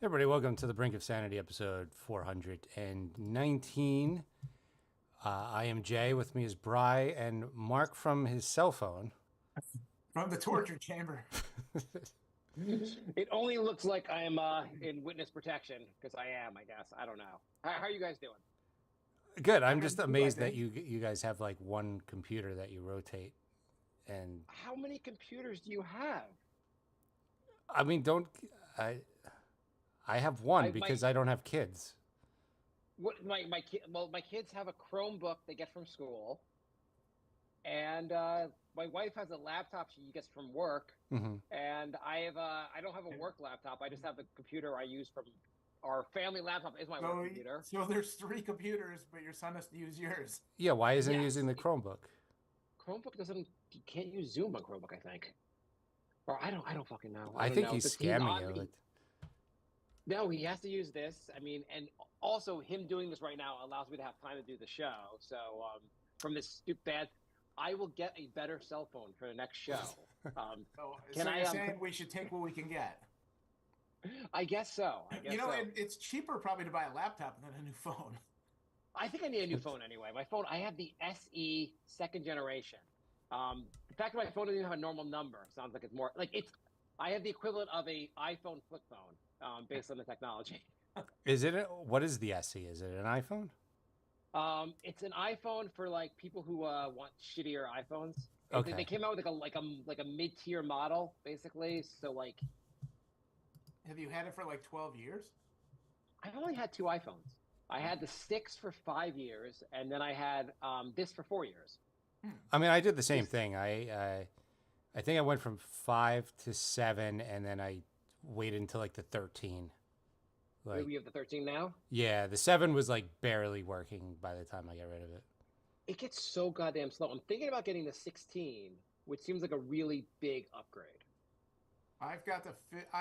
Everybody, welcome to the Brink of Sanity, episode 419. I am Jay. With me is Bry and Marc from his cell phone. From the torture chamber. It only looks like I'm in witness protection because I am, I guess. I don't know. How are you guys doing? Good. I'm just amazed that you guys have like one computer that you rotate. And how many computers do you have? I mean, I have one because I don't have kids. What my kids have a Chromebook they get from school, and my wife has a laptop she gets from work, and I don't have a work laptop. I just have the computer I use from our family laptop is my work computer. So there's 3 computers, but your son has to use yours. Yeah, why isn't he using the Chromebook? Chromebook you can't use Zoom on Chromebook, I think. Or I don't fucking know. I think he's scamming you. No, he has to use this. I mean, and also him doing this right now allows me to have time to do the show. So from this stupid bad, I will get a better cell phone for the next show. So you're saying we should take what we can get? I guess so. It's cheaper probably to buy a laptop than a new phone. I think I need a new phone anyway. My phone, I have the SE second generation. The fact that my phone doesn't even have a normal number sounds like it's more like I have the equivalent of a iPhone flip phone based on the technology. What is the SE? Is it an iPhone? It's an iPhone for like people who want shittier iPhones. Okay. They came out with like a mid-tier model basically. So like, have you had it for like 12 years? I've only had 2 iPhones. I had the 6 for 5 years, and then I had this for 4 years. I mean, I did the same thing. I think I went from 5 to 7, and then I waited until like the 13. Like, you have the 13 now? Yeah, the 7 was like barely working by the time I got rid of it. It gets so goddamn slow. I'm thinking about getting the 16, which seems like a really big upgrade. I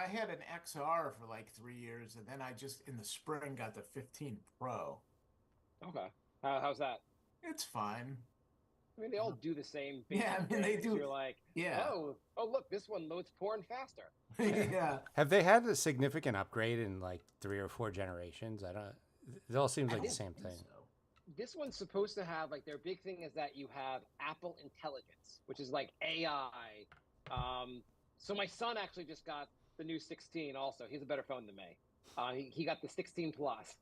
had an XR for like 3 years, and then I just in the spring got the 15 Pro. Okay, how's that? It's fine. I mean, they all do the same. Yeah, I mean, they do. You're like, oh, look, this one loads porn faster. Yeah. Have they had a significant upgrade in like 3 or 4 generations? It all seems like the same thing. So. This one's supposed to have like their big thing is that you have Apple Intelligence, which is like AI. So my son actually just got the new 16. Also, he has a better phone than me. He got the 16 Plus.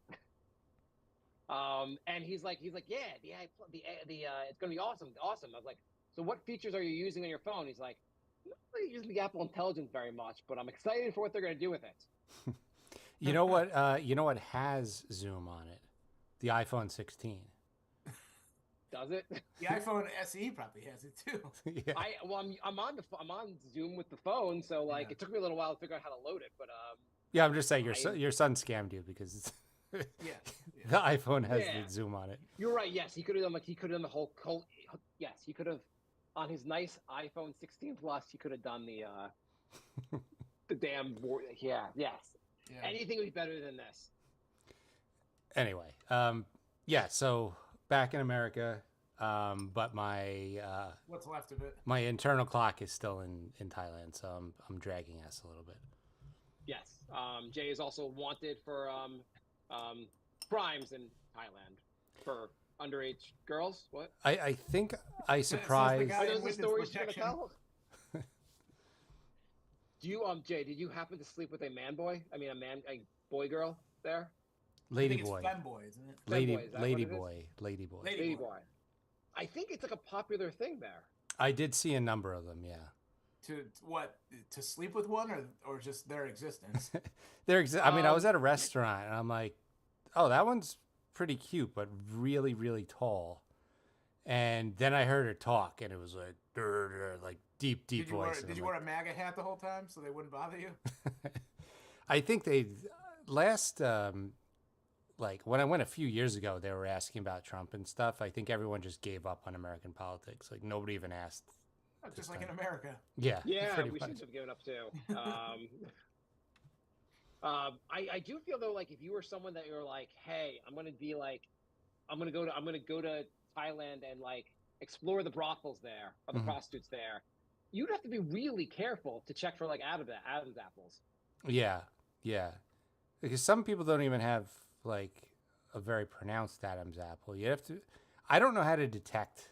And he's like, yeah, it's gonna be awesome. I was like, so what features are you using on your phone? He's like, I'm not really using the Apple Intelligence very much, but I'm excited for what they're gonna do with it. You know what? You know what has Zoom on it? The iPhone 16. Does it? The iPhone SE probably has it too. Yeah. I'm on Zoom with the phone, so like it took me a little while to figure out how to load it, but yeah, I'm just saying your son scammed you because the iPhone has the Zoom on it. You're right. Yes, he could have done the whole cult. Yes, he could have on his nice iPhone 16 Plus. He could have done the damn yes. Yeah. Anything would be better than this. Anyway, so back in America, but my what's left of it? My internal clock is still in Thailand, so I'm dragging ass a little bit. Yes, Jay is also wanted for crimes in Thailand for underage girls. What? I think I surprised. Are those the stories you're gonna tell? Do you Jay? Did you happen to sleep with a boy girl there? Lady boy. It's femboy, isn't it? Lady boy. I think it's like a popular thing there. I did see a number of them. Yeah. To what? To sleep with one, or just their existence? I mean, I was at a restaurant and I'm like, oh, that one's pretty cute, but really, really tall. And then I heard her talk, and it was like, like deep voice. Did you wear a MAGA hat the whole time so they wouldn't bother you? I think they last. Like when I went a few years ago, they were asking about Trump and stuff. I think everyone just gave up on American politics. Like nobody even asked. Just like in America. Yeah. Yeah, we should have given up too. I do feel though, like if you were someone that you're like, hey, I'm gonna go to Thailand and like explore the brothels there or the prostitutes there, you'd have to be really careful to check for like Adam's apples. Yeah. Because some people don't even have like a very pronounced Adam's apple. You have to. I don't know how to detect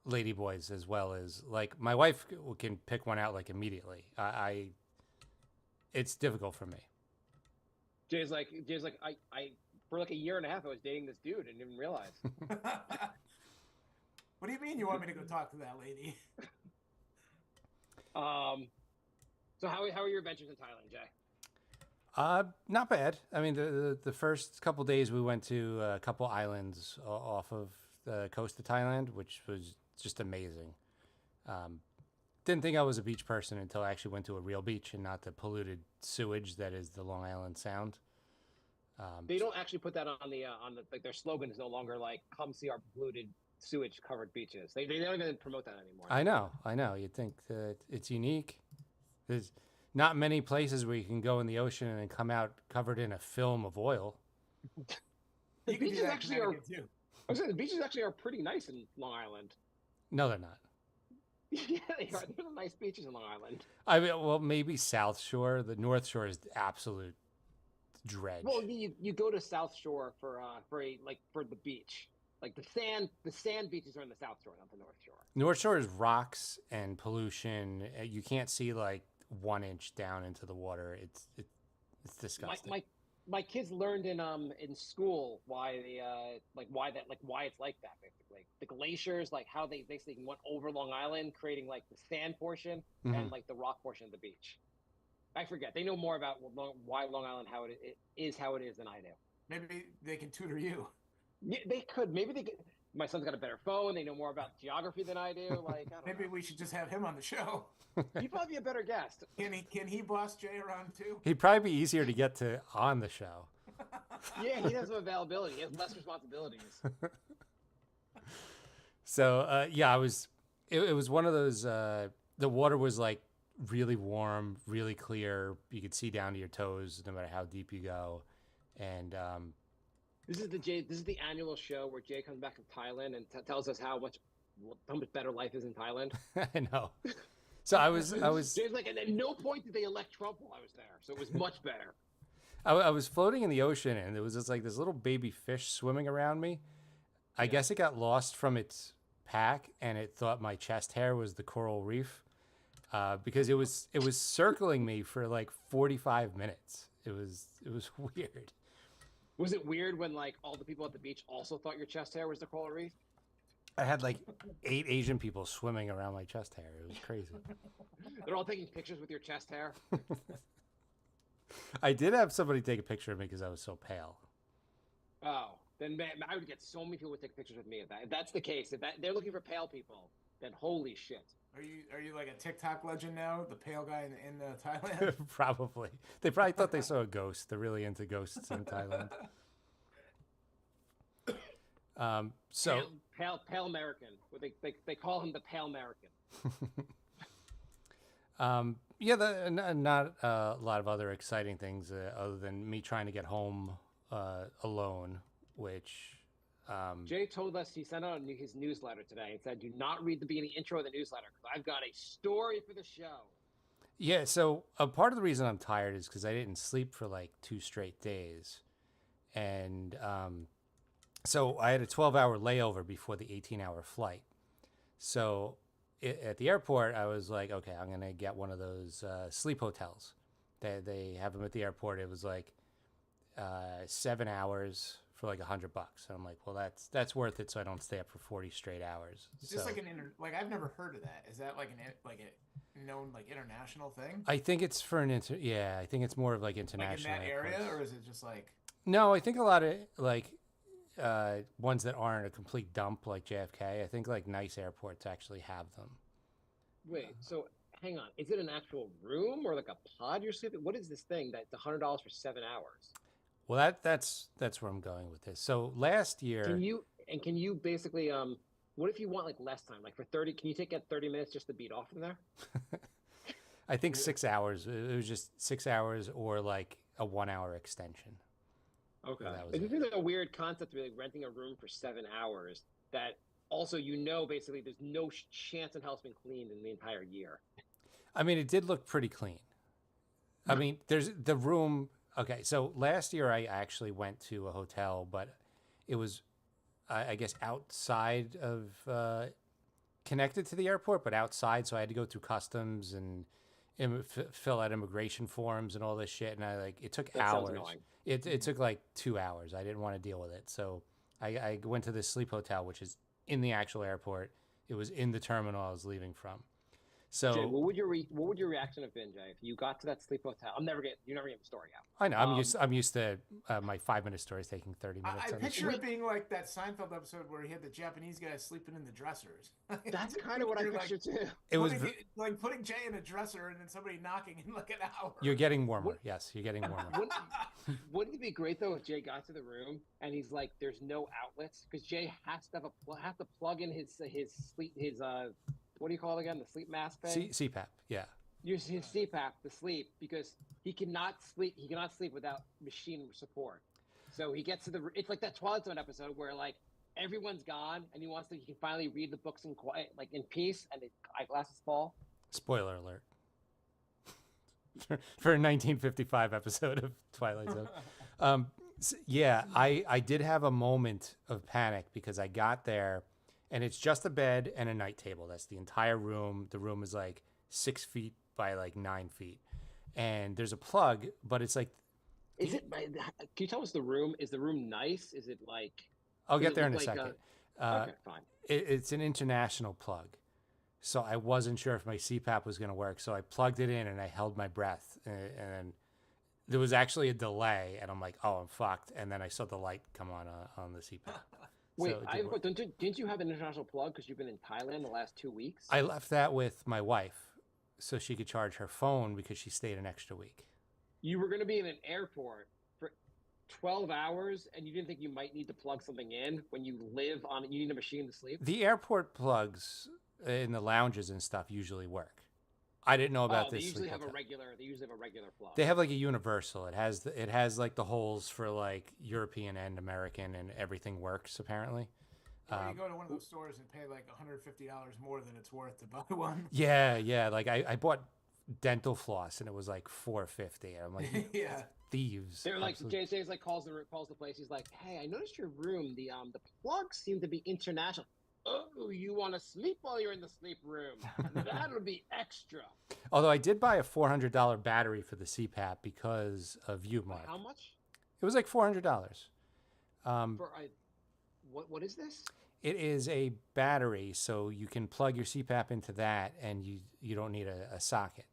ladyboys as well as like my wife can pick one out like immediately. It's difficult for me. Jay's like, I for like a year and a half, I was dating this dude and didn't realize. What do you mean you want me to go talk to that lady? So how are your adventures in Thailand, Jay? Not bad. I mean, the first couple days we went to a couple islands off of the coast of Thailand, which was just amazing. Didn't think I was a beach person until I actually went to a real beach and not the polluted sewage that is the Long Island Sound. They don't actually put that on the like their slogan is no longer like "Come see our polluted sewage covered beaches." They don't even promote that anymore. I know. You'd think that it's unique. There's not many places where you can go in the ocean and come out covered in a film of oil. The beaches actually are. Too. I was saying the beaches actually are pretty nice in Long Island. No, they're not. Yeah, they are. There's nice beaches in Long Island. I mean, well, maybe South Shore. The North Shore is absolute dredge. Well, you go to South Shore for the beach. Like the sand beaches are in the South Shore, not the North Shore. North Shore is rocks and pollution. You can't see like 1 inch down into the water. It's disgusting. My kids learned in school why why it's like that basically. The glaciers, like how they basically went over Long Island, creating like the sand portion and like the rock portion of the beach. I forget. They know more about why Long Island how it is than I do. Maybe they can tutor you. Yeah, they could. Maybe they could. My son's got a better phone. They know more about geography than I do. Like, I don't Maybe know. we should just have him on the show. He'd probably be a better guest. Can he boss Jay around too? He'd probably be easier to get to on the show. Yeah, he has some availability. He has less responsibilities. So yeah, it was one of those. The water was like really warm, really clear. You could see down to your toes no matter how deep you go, and This is the annual show where Jay comes back from Thailand and tells us how much better life is in Thailand. I know. So I was Jay's like, and at no point did they elect Trump while I was there, so it was much better. I was floating in the ocean and there was just like this little baby fish swimming around me. I guess it got lost from its pack and it thought my chest hair was the coral reef, because it was circling me for like 45 minutes. It was weird. Was it weird when like all the people at the beach also thought your chest hair was the coral reef? I had like 8 Asian people swimming around my chest hair. It was crazy. They're all taking pictures with your chest hair. I did have somebody take a picture of me because I was so pale. Oh, then man, I would get so many people would take pictures with me. If that's the case, they're looking for pale people, then holy shit. Are you like a TikTok legend now? The pale guy in Thailand? Probably. They probably thought they saw a ghost. They're really into ghosts in Thailand. So pale American. They call him the pale American. yeah, not a lot of other exciting things other than me trying to get home alone, which Jay told us he sent out his newsletter today and said, "Do not read the beginning intro of the newsletter because I've got a story for the show." Yeah, so a part of the reason I'm tired is because I didn't sleep for like 2 straight days, and so I had a 12-hour layover before the 18-hour flight. So at the airport, I was like, okay, I'm gonna get one of those sleep hotels. They have them at the airport. It was like 7 hours for like $100. And I'm like, well, that's worth it, so I don't stay up for 40 straight hours. Is this like I've never heard of that. Is that like a known like international thing? I think it's for I think it's more of like international. Like in that area, or is it just like? No, I think a lot of like ones that aren't a complete dump like JFK. I think like nice airports actually have them. Wait, so hang on. Is it an actual room or like a pod you're sleeping? What is this thing that's $100 for 7 hours? Well, that's where I'm going with this. So last year, can you basically what if you want like less time, like for 30? Can you take 30 minutes just to beat off from there? I think 6 hours. It was just 6 hours or like a 1 hour extension. Okay. So this is a weird concept of like renting a room for 7 hours. That also basically there's no chance in hell it's been cleaned in the entire year. I mean, it did look pretty clean. I mean, there's the room. Okay, so last year I actually went to a hotel, but it was, I guess, outside of, connected to the airport, but outside. So I had to go through customs and fill out immigration forms and all this shit. And it took That sounds hours. annoying. It took like 2 hours. I didn't want to deal with it. So I went to this sleep hotel, which is in the actual airport. It was in the terminal I was leaving from. So Jay, what would your reaction have been, Jay, if you got to that sleep hotel? You're never getting the story out. I know I'm used to my 5 minute stories taking 30 minutes. I picture it being like that Seinfeld episode where he had the Japanese guy sleeping in the dressers. That's kind of what I pictured too. It was like putting Jay in a dresser and then somebody knocking in like an hour. You're getting warmer. Yes, you're getting warmer. Wouldn't it be great though if Jay got to the room and he's like, "There's no outlets," because Jay has to plug in his what do you call it again? The sleep mask thing? CPAP, yeah. Use his CPAP to sleep because he cannot sleep. He cannot sleep without machine support. So he gets to it's like that Twilight Zone episode where like everyone's gone and he can finally read the books in quiet, like in peace, and the eyeglasses fall. Spoiler alert. for a 1955 episode of Twilight Zone. Yeah, I did have a moment of panic because I got there and it's just a bed and a night table. That's the entire room. The room is like 6 feet by like 9 feet. And there's a plug, but it's like... Can you tell us the room? Is the room nice? Is it like... I'll get there in a second. Okay, fine. It's an international plug. So I wasn't sure if my CPAP was going to work. So I plugged it in and I held my breath. And there was actually a delay. And I'm like, oh, I'm fucked. And then I saw the light come on the CPAP. Wait, didn't you have an international plug because you've been in Thailand the last 2 weeks? I left that with my wife so she could charge her phone because she stayed an extra week. You were going to be in an airport for 12 hours and you didn't think you might need to plug something in when you need a machine to sleep? The airport plugs in the lounges and stuff usually work. I didn't know about this. They usually have a regular plug. They have like a universal. It has like the holes for like European and American, and everything works apparently. Or you go to one of those stores and pay like $150 more than it's worth to buy one. Yeah. Like I bought dental floss and it was like $4.50. I'm like, yeah, thieves. They're like, Jay's like calls the place. He's like, hey, I noticed your room. The plugs seem to be international. Oh, you want to sleep while you're in the sleep room? That'll be extra. Although I did buy a $400 battery for the CPAP because of you, Mark. How much? It was like $400. What is this? It is a battery, so you can plug your CPAP into that, and you don't need a socket.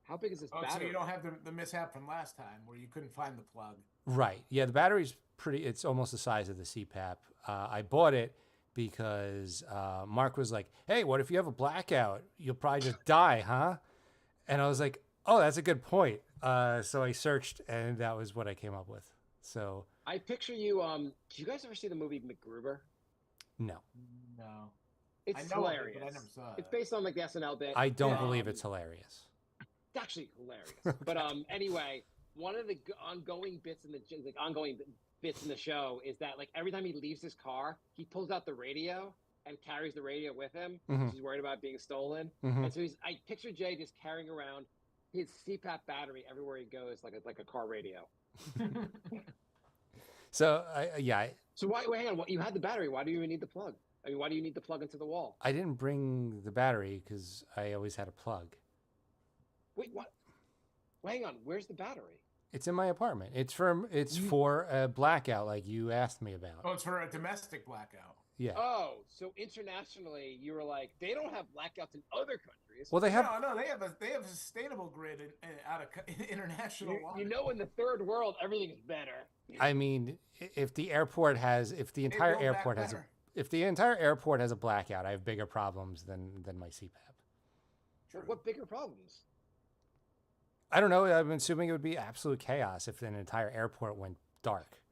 How big is this battery? So you don't have the mishap from last time where you couldn't find the plug. Right. Yeah, the battery's it's almost the size of the CPAP. I bought it because Marc was like, hey, what if you have a blackout? You'll probably just die, huh? And I was like, oh, that's a good point. So I searched, and that was what I came up with. So I picture you. Did you guys ever see the movie MacGruber? No. It's hilarious. But I never saw it. It's based on like the SNL bit. I don't believe it's hilarious. It's actually hilarious. Okay. But anyway, one of the ongoing bits in the show is that like every time he leaves his car, he pulls out the radio and carries the radio with him. Mm-hmm. He's worried about being stolen. Mm-hmm. And so I picture Jay just carrying around his CPAP battery everywhere he goes, like a car radio. So So hang on, you had the battery. Why do you even need the plug? I mean, why do you need the plug into the wall? I didn't bring the battery because I always had a plug. Wait, what? Well, hang on, where's the battery? It's in my apartment. It's for a blackout, like you asked me about. Oh, it's for a domestic blackout. Yeah. Oh, so internationally, you were like, they don't have blackouts in other countries. Well, they have. No, they have a sustainable grid out of international law. You know, in the third world, everything is better. I mean, if the entire airport has a blackout, I have bigger problems than my CPAP. True. What bigger problems? I don't know. I'm assuming it would be absolute chaos if an entire airport went dark.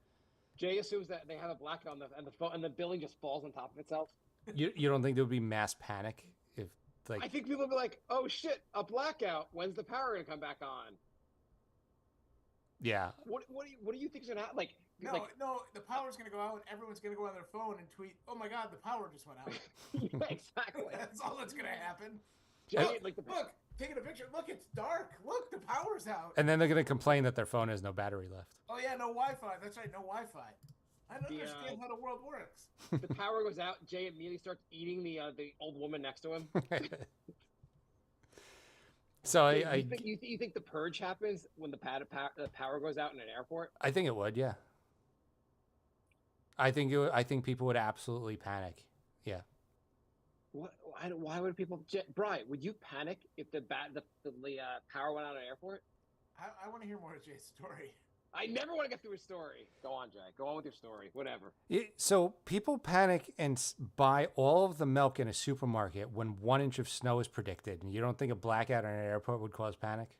Jay assumes that they have a blackout and the building just falls on top of itself. You don't think there would be mass panic if like? I think people would be like, "Oh shit, a blackout! When's the power gonna come back on?" Yeah. What do you think's gonna happen? Like, No, the power's gonna go out and everyone's gonna go on their phone and tweet, "Oh my God, the power just went out." Yeah, exactly. That's all that's gonna happen. Jay, Look, taking a picture. Look, it's dark. Look, the power's out. And then they're going to complain that their phone has no battery left. Oh yeah, no Wi-Fi. That's right, no Wi-Fi. I don't understand how the world works. The power goes out. Jay immediately starts eating the old woman next to him. So you think the purge happens when the power goes out in an airport? I think it would, yeah. I think people would absolutely panic. Yeah. Why would people? Brian, would you panic if the power went out in an airport? I want to hear more of Jay's story. I never want to get through a story. Go on, Jay. Go on with your story. Whatever. So people panic and buy all of the milk in a supermarket when 1 inch of snow is predicted, and you don't think a blackout in an airport would cause panic?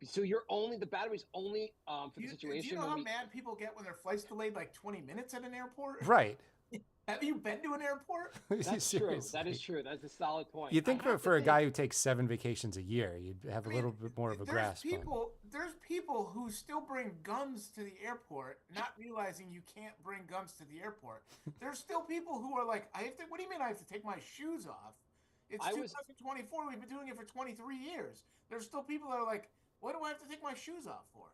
So the battery's only for the situation. Do you know how mad people get when their flight's delayed like 20 minutes at an airport? Right. Have you been to an airport? That's true. That is true. That's a solid point. You'd think for a guy who takes 7 vacations a year, you'd have a little bit more of a grasp. There's people who still bring guns to the airport, not realizing you can't bring guns to the airport. There's still people who are like, what do you mean I have to take my shoes off? It's 2024. We've been doing it for 23 years. There's still people that are like, what do I have to take my shoes off for?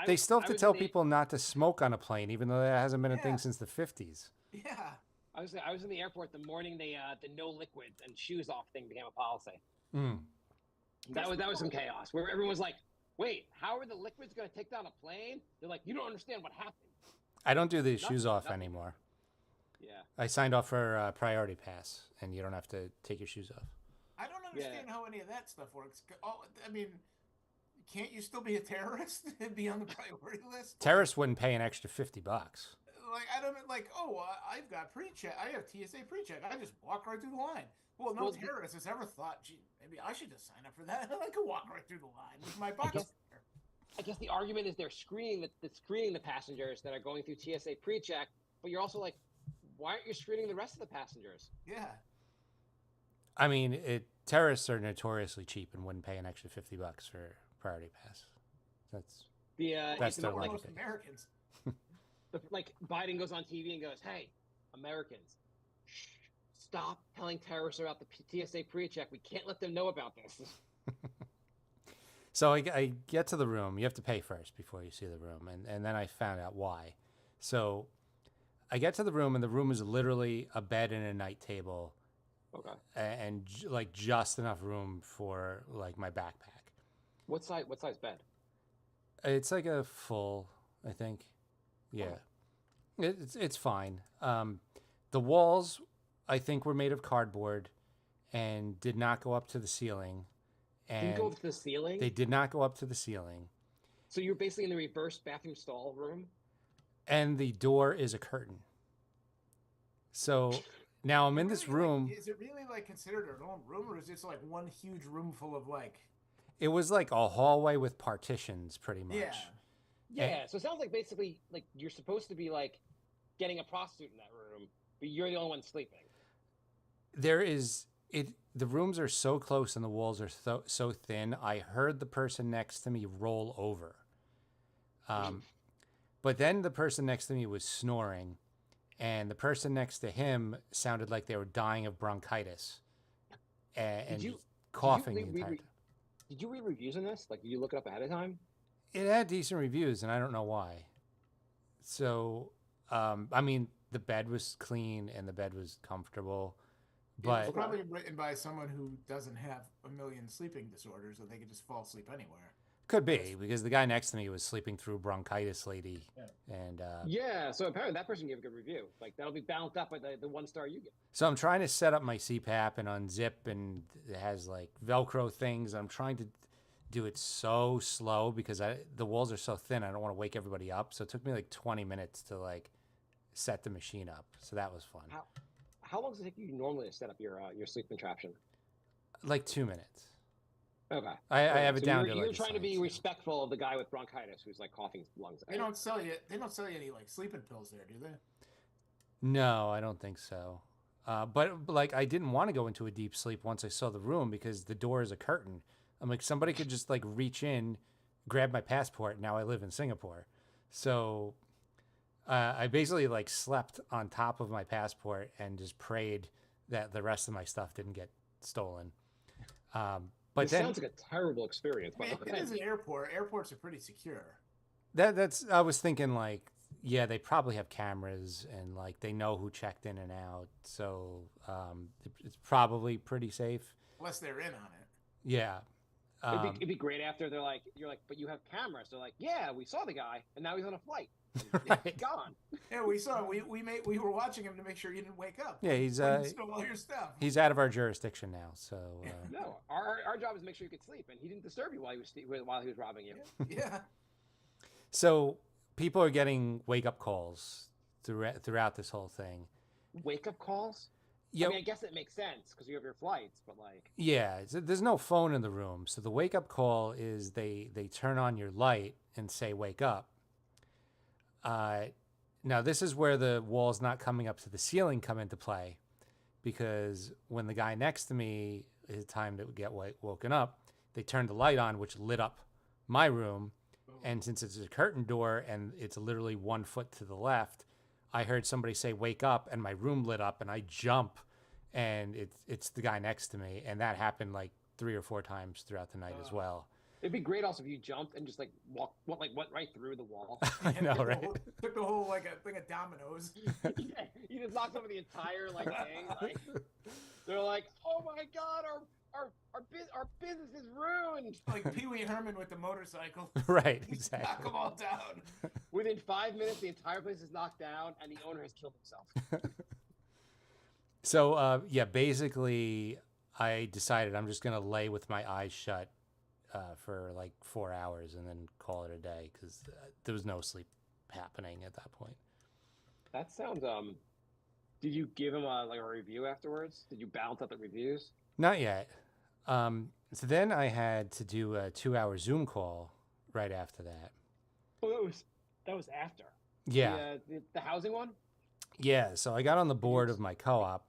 They still have to tell people not to smoke on a plane, even though that hasn't been a thing since the 50s. Yeah. I was in the airport the morning the no liquids and shoes off thing became a policy. Mm. That was some chaos where everyone was like, "Wait, how are the liquids going to take down a plane?" They're like, "You don't understand what happened." I don't do the shoes off anymore. Yeah. I signed off for Priority Pass, and you don't have to take your shoes off. I don't understand how any of that stuff works. I mean, can't you still be a terrorist and be on the priority list? Terrorists wouldn't pay an extra $50. I've got pre-check. I have TSA pre-check. I just walk right through the line. Well, no terrorist has ever thought, gee, maybe I should just sign up for that. I could walk right through the line with my box. I guess the argument is they're screening the passengers that are going through TSA pre-check, but you're also like, why aren't you screening the rest of the passengers? Yeah. I mean, terrorists are notoriously cheap and wouldn't pay an extra $50 for Priority Pass. That's their like most Americans. Like Biden goes on TV and goes, "Hey, Americans, stop telling terrorists about the TSA pre-check. We can't let them know about this." So I get to the room. You have to pay first before you see the room, and then I found out why. So I get to the room, and the room is literally a bed and a night table, and like just enough room for like my backpack. What size bed? It's like a full, I think. Yeah, it's fine. The walls, I think, were made of cardboard and did not go up to the ceiling. Didn't go up to the ceiling? They did not go up to the ceiling. So you're basically in the reverse bathroom stall room? And the door is a curtain. So now I'm in this room. Is it really like considered a normal room, or is it like one huge room full of like... It was like a hallway with partitions, pretty much. Yeah, so it sounds like basically like you're supposed to be like getting a prostitute in that room, but you're the only one sleeping. The rooms are so close and the walls are so thin. I heard the person next to me roll over. But then the person next to me was snoring, and the person next to him sounded like they were dying of bronchitis and coughing the entire time. Did you read reviews on this? Like, did you look it up ahead of time? It had decent reviews, and I don't know why. So, I mean, the bed was clean and the bed was comfortable, but it's probably written by someone who doesn't have a million sleeping disorders, so they could just fall asleep anywhere. Could be, because the guy next to me was sleeping through bronchitis lady, and so apparently that person gave a good review. Like, that'll be balanced out by the 1 star you get. So I'm trying to set up my CPAP and unzip, and it has like Velcro things. I'm trying to do it so slow because the walls are so thin. I don't want to wake everybody up. So it took me like 20 minutes to like set the machine up. So that was fun. How long does it take you normally to set up your sleep contraption? Like 2 minutes. Okay. I have it down to You're trying to be respectful of the guy with bronchitis who's like coughing lungs. They don't sell you any like sleeping pills there, do they? No, I don't think so. But like I didn't want to go into a deep sleep once I saw the room because the door is a curtain. I'm like, somebody could just like reach in, grab my passport. Now I live in Singapore. So I basically like slept on top of my passport and just prayed that the rest of my stuff didn't get stolen. But This then sounds like a terrible experience. I mean, it is an airport. Airports are pretty secure. that's I was thinking like, yeah, they probably have cameras and like they know who checked in and out, so it's probably pretty safe. Unless they're in on it. Yeah. It'd be great after you're like, but you have cameras. They're like, yeah, we saw the guy, and now he's on a flight. Right. He's gone. Yeah, we saw. We were watching him to make sure he didn't wake up. Yeah, he's stole all your stuff. he's out of our jurisdiction now, so No, our job is to make sure you could sleep, and he didn't disturb you while he was robbing you. Yeah. So people are getting wake up calls throughout this whole thing. Wake up calls. Yeah, I mean, I guess it makes sense because you have your flights, but like, yeah. There's no phone in the room, so the wake up call is they turn on your light and say wake up. Now this is where the walls not coming up to the ceiling come into play, because when the guy next to me, his time to get woken up, they turned the light on, which lit up my room. And since it's a curtain door and it's literally 1 foot to the left, I heard somebody say wake up, and my room lit up, and I jump, and it's the guy next to me, and that happened like 3 or 4 times throughout the night as well. it'd be great also if you jumped and just like went right through the wall. I know, right? Took the whole like a thing of dominoes. Yeah, you just knocked over the entire like thing. Like, they're like, oh my god, our business is ruined. Like Pee Wee Herman with the motorcycle. Right, Knock exactly. them all down. Within 5 minutes, the entire place is knocked down, and the owner has killed himself. So, yeah, basically, I decided I'm just going to lay with my eyes shut for like 4 hours and then call it a day, because there was no sleep happening at that point. That sounds, did you give him a review afterwards? Did you balance out the reviews? Not yet. So then I had to do a 2-hour Zoom call right after that. Oh, that was after. Yeah. The housing one? Yeah, so I got on the board of my co-op,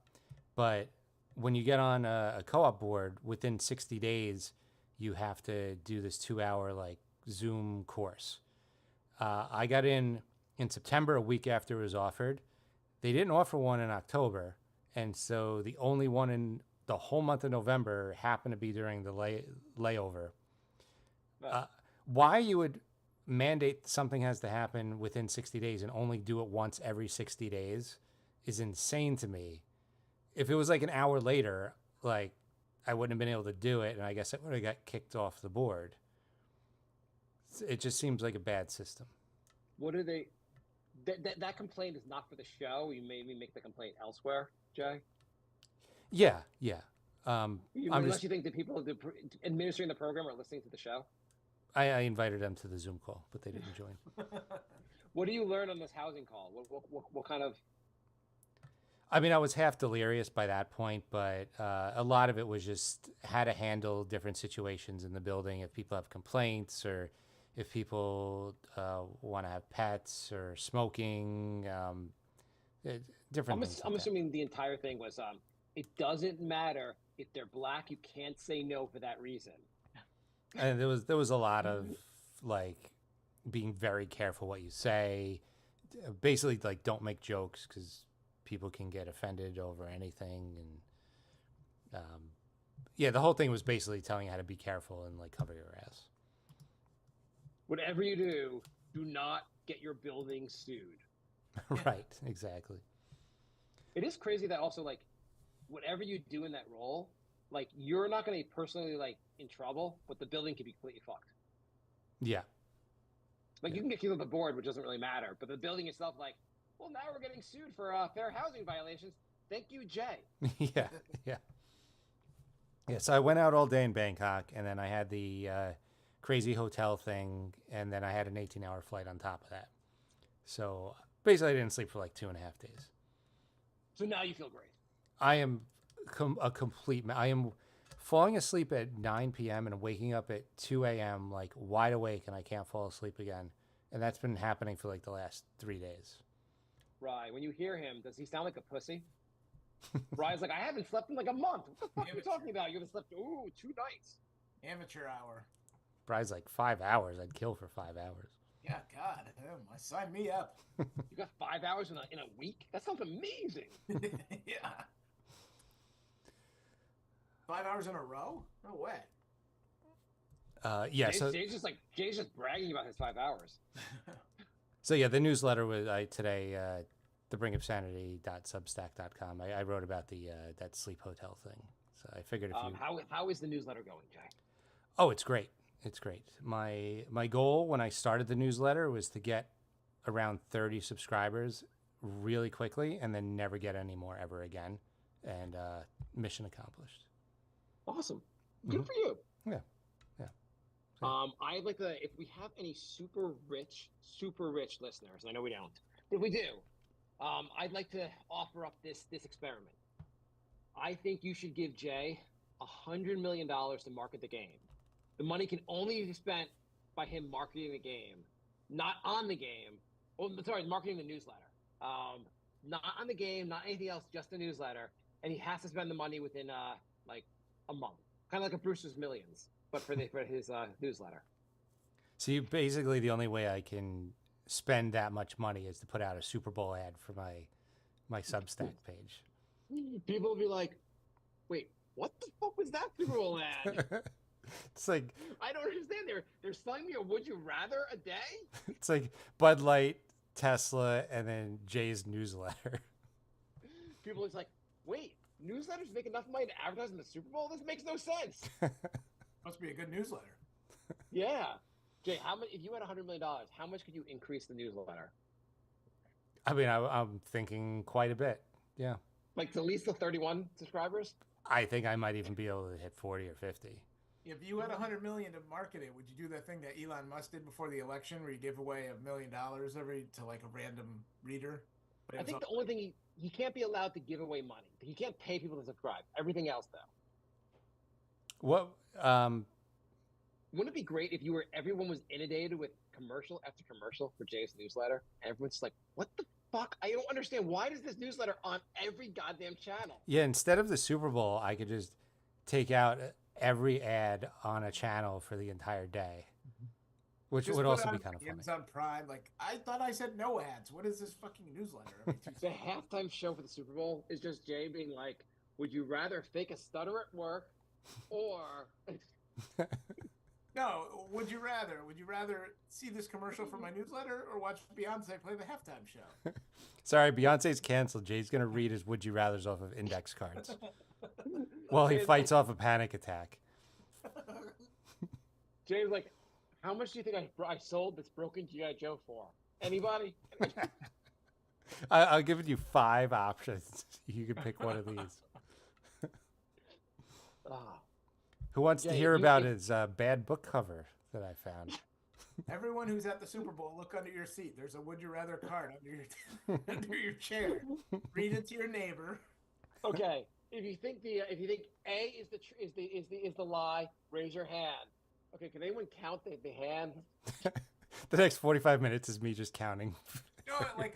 but when you get on a co-op board, within 60 days, you have to do this 2-hour like Zoom course. I got in September, a week after it was offered. They didn't offer one in October, and so the only one in the whole month of November happened to be during the layover. Why you would mandate something has to happen within 60 days and only do it once every 60 days is insane to me. If it was like an hour later, like I wouldn't have been able to do it, and I guess I would have got kicked off the board. It just seems like a bad system. What are they? That complaint is not for the show. You made me make the complaint elsewhere, Jay. Yeah. Unless you think the people administering the program are listening to the show. I invited them to the Zoom call, but they didn't join. What do you learn on this housing call? What kind of? I mean, I was half delirious by that point, but a lot of it was just how to handle different situations in the building. If people have complaints, or if people want to have pets or smoking, different things. I'm assuming the entire thing was it doesn't matter if they're black. You can't say no for that reason. And there was a lot of like being very careful what you say. Basically, like don't make jokes because people can get offended over anything. And yeah, the whole thing was basically telling you how to be careful and like cover your ass. Whatever you do, do not get your building sued. Right, exactly. It is crazy that also like whatever you do in that role, like you're not going to be personally like in trouble, but the building could be completely fucked. Yeah. Like you can get kicked off the board, which doesn't really matter, but the building itself, like, well, now we're getting sued for fair housing violations. Thank you, Jay. Yeah. So I went out all day in Bangkok, and then I had the crazy hotel thing, and then I had an 18-hour flight on top of that. So basically, I didn't sleep for like 2.5 days. So now you feel great. I am I am falling asleep at 9 p.m. and waking up at 2 a.m. like wide awake, and I can't fall asleep again. And that's been happening for like the last 3 days. Right. When you hear him, does he sound like a pussy? Ryan's like, I haven't slept in like a month. What the fuck are you talking about? You haven't slept, 2 nights. Amateur hour. Bride's like 5 hours. I'd kill for 5 hours. Yeah, God, sign me up. You got 5 hours in a week? That sounds amazing. Yeah. 5 hours in a row? No way. Yeah. Jay's just bragging about his 5 hours. So yeah, the newsletter was today. The brinkofsanity.substack.com. I wrote about the that sleep hotel thing. So I figured if you how is the newsletter going, Jay? Oh, it's great. It's great. My goal when I started the newsletter was to get around 30 subscribers really quickly and then never get any more ever again. And mission accomplished. Awesome. Good for you. Yeah. I'd like to, if we have any super rich listeners, and I know we don't. If we do, I'd like to offer up this experiment. I think you should give Jay $100 million to market the game. The money can only be spent by him marketing the game, not on the game. Oh, sorry, marketing the newsletter. Not on the game, not anything else, just the newsletter. And he has to spend the money within like a month, kind of like a Brewster's Millions, but for his newsletter. So basically, the only way I can spend that much money is to put out a Super Bowl ad for my Substack page. People will be like, "Wait, what the fuck was that Super Bowl ad?" It's like, I don't understand. They're selling me a Would You Rather a day. It's like Bud Light, Tesla, and then Jay's newsletter. People are like, "Wait, newsletters make enough money to advertise in the Super Bowl? This makes no sense." Must be a good newsletter. Yeah, Jay, how much? If you had $100 million, how much could you increase the newsletter? I mean, I'm thinking quite a bit. Yeah. Like to at least the 31 subscribers? I think I might even be able to hit 40 or 50. If you had $100 million to market it, would you do that thing that Elon Musk did before the election, where you give away $1 million to like a random reader? I think the only thing he can't be allowed to give away money. He can't pay people to subscribe. Everything else, though. What? Wouldn't it be great if everyone was inundated with commercial after commercial for Jay's newsletter, and everyone's just like, "What the fuck? I don't understand. Why does this newsletter on every goddamn channel?" Yeah. Instead of the Super Bowl, I could just take out every ad on a channel for the entire day, which would also be kind of funny. Amazon Prime, like, I thought I said no ads. What is this fucking newsletter? The halftime show for the Super Bowl is just Jay being like, "Would you rather fake a stutter at work, or?" No, would you rather? Would you rather see this commercial for my newsletter or watch Beyonce play the halftime show? Sorry, Beyonce's canceled. Jay's going to read his Would You Rathers off of index cards while he fights off a panic attack. Jay's like, "How much do you think I sold this broken G.I. Joe for? Anybody?" I'll give you 5 options. You can pick one of these. Who wants to hear about his bad book cover that I found? Everyone who's at the Super Bowl, look under your seat. There's a Would You Rather card under your chair. Read it to your neighbor. Okay, if you think A is the lie, raise your hand. Okay, can anyone count the hand? The next 45 minutes is me just counting. No, like